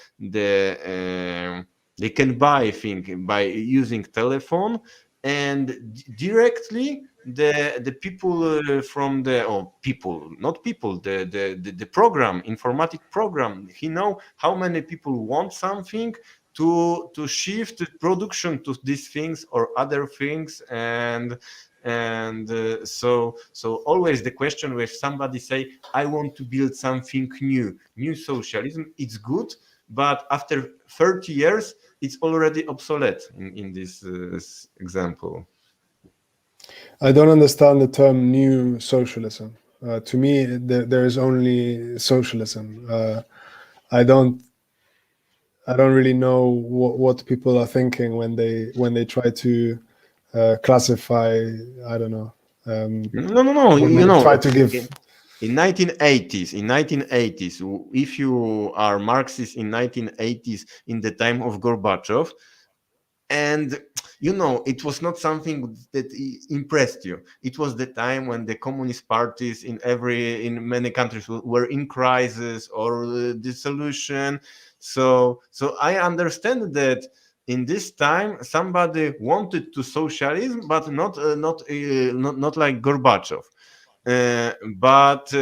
can buy things by using telephone, and directly the people from the program, informatic program, he know how many people want something to shift production to these things or other things. And so always the question where somebody say, I want to build something new socialism, it's good, but after 30 years it's already obsolete in this example. I don't understand the term new socialism. To me, there is only socialism. I don't really know what people are thinking when they try to classify. I don't know. No. Try to give. In 1980s, if you are Marxist in 1980s, in the time of Gorbachev, and it was not something that impressed you. It was the time when the communist parties in many countries were in crisis or dissolution. So I understand that in this time somebody wanted to socialism, but not like Gorbachev. But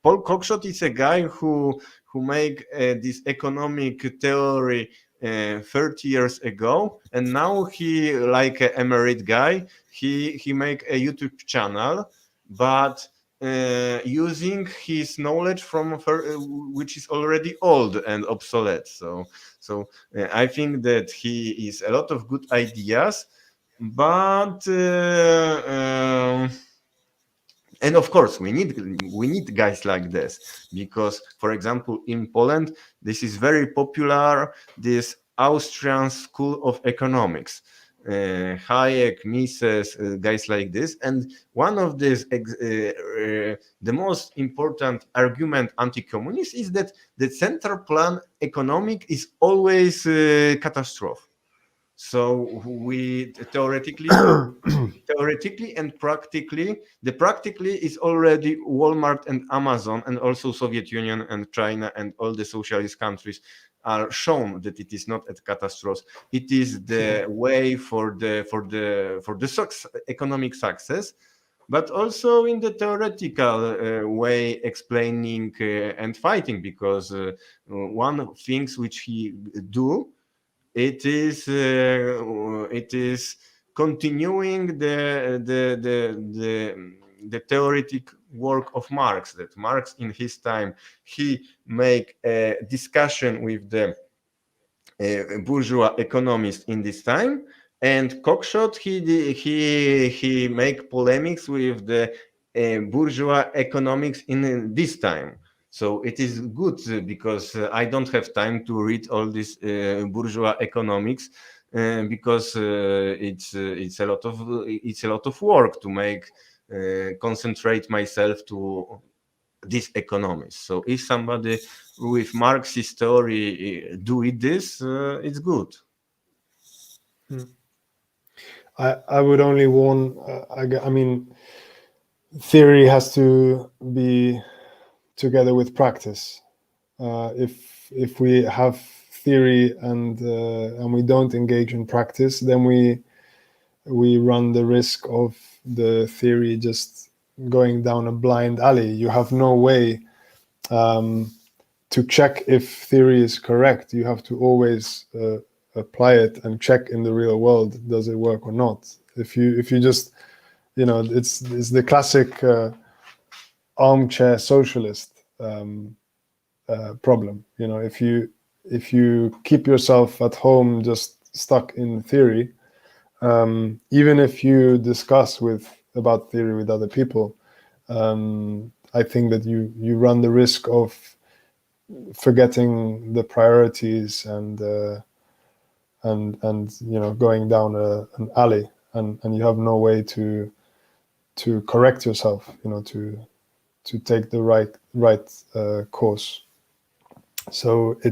Paul Cockshott is a guy who made this economic theory 30 years ago, and now he, like a emerit guy, he make a YouTube channel, but using his knowledge from which is already old and obsolete. So I think that he is a lot of good ideas, but and of course we need guys like this, because for example in Poland this is very popular, this Austrian school of economics, Hayek, Mises, guys like this. And one of these the most important argument anti-communist is that the central plan economic is always catastrophe. So we theoretically and practically, the practically is already Walmart and Amazon and also Soviet Union and China and all the socialist countries are shown that it is not a catastrophe. It is the way for the economic success, but also in the theoretical way explaining and fighting, because one of things which he do, it is continuing the theoretic work of Marx. That Marx in his time, he make a discussion with the bourgeois economists in this time, and Cockshott he make polemics with the bourgeois economics in this time. So it is good because I don't have time to read all this bourgeois economics, because it's a lot of work to make concentrate myself to this economics. So if somebody with Marxist theory do it this, it's good. I would only warn. I mean, theory has to be together with practice. If we have theory and we don't engage in practice, then we run the risk of the theory just going down a blind alley. You have no way to check if theory is correct. You have to always apply it and check in the real world, does it work or not. If you just, it's the classic armchair socialist problem. If you keep yourself at home just stuck in theory, even if you discuss about theory with other people, I think that you run the risk of forgetting the priorities and going down an alley, and you have no way to correct yourself, to take the right course. So I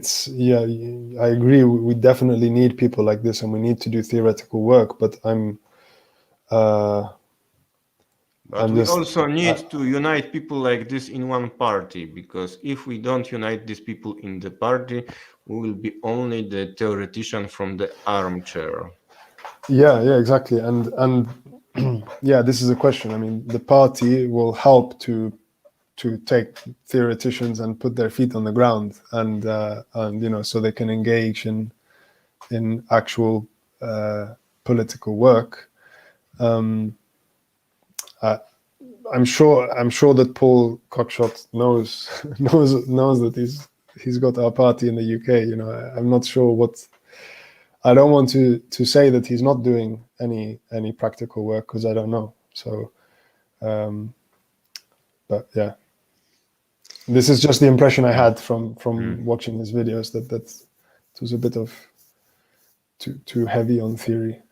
agree, we definitely need people like this, and we need to do theoretical work, but we also need to unite people like this in one party, because if we don't unite these people in the party, we will be only the theoretician from the armchair. Yeah, exactly. And yeah, this is a question. I mean, the party will help to take theoreticians and put their feet on the ground, and so they can engage in actual political work. I'm sure that Paul Cockshott knows that he's got our party in the UK. I'm not sure what. I don't want to say that he's not doing any practical work, because I don't know. So, but yeah, this is just the impression I had from watching his videos, that it was a bit of too heavy on theory.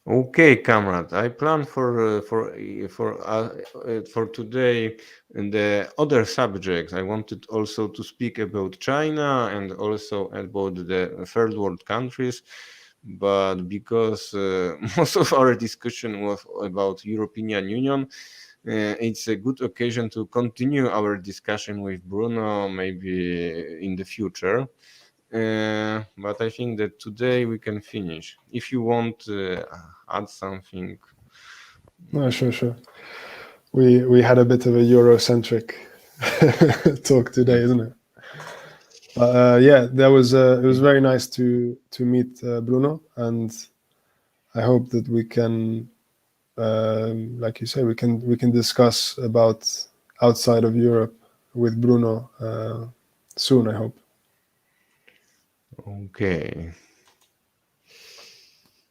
Okay, Comrade. I plan for today the other subjects. I wanted also to speak about China and also about the third world countries, but because most of our discussion was about European Union, it's a good occasion to continue our discussion with Bruno, maybe in the future. But I think that today we can finish. If you want add something. No, sure. We had a bit of a Eurocentric talk today, isn't it? Yeah, that was it was very nice to meet Bruno, and I hope that we can, like you say, we can discuss about outside of Europe with Bruno soon. I hope. Okay.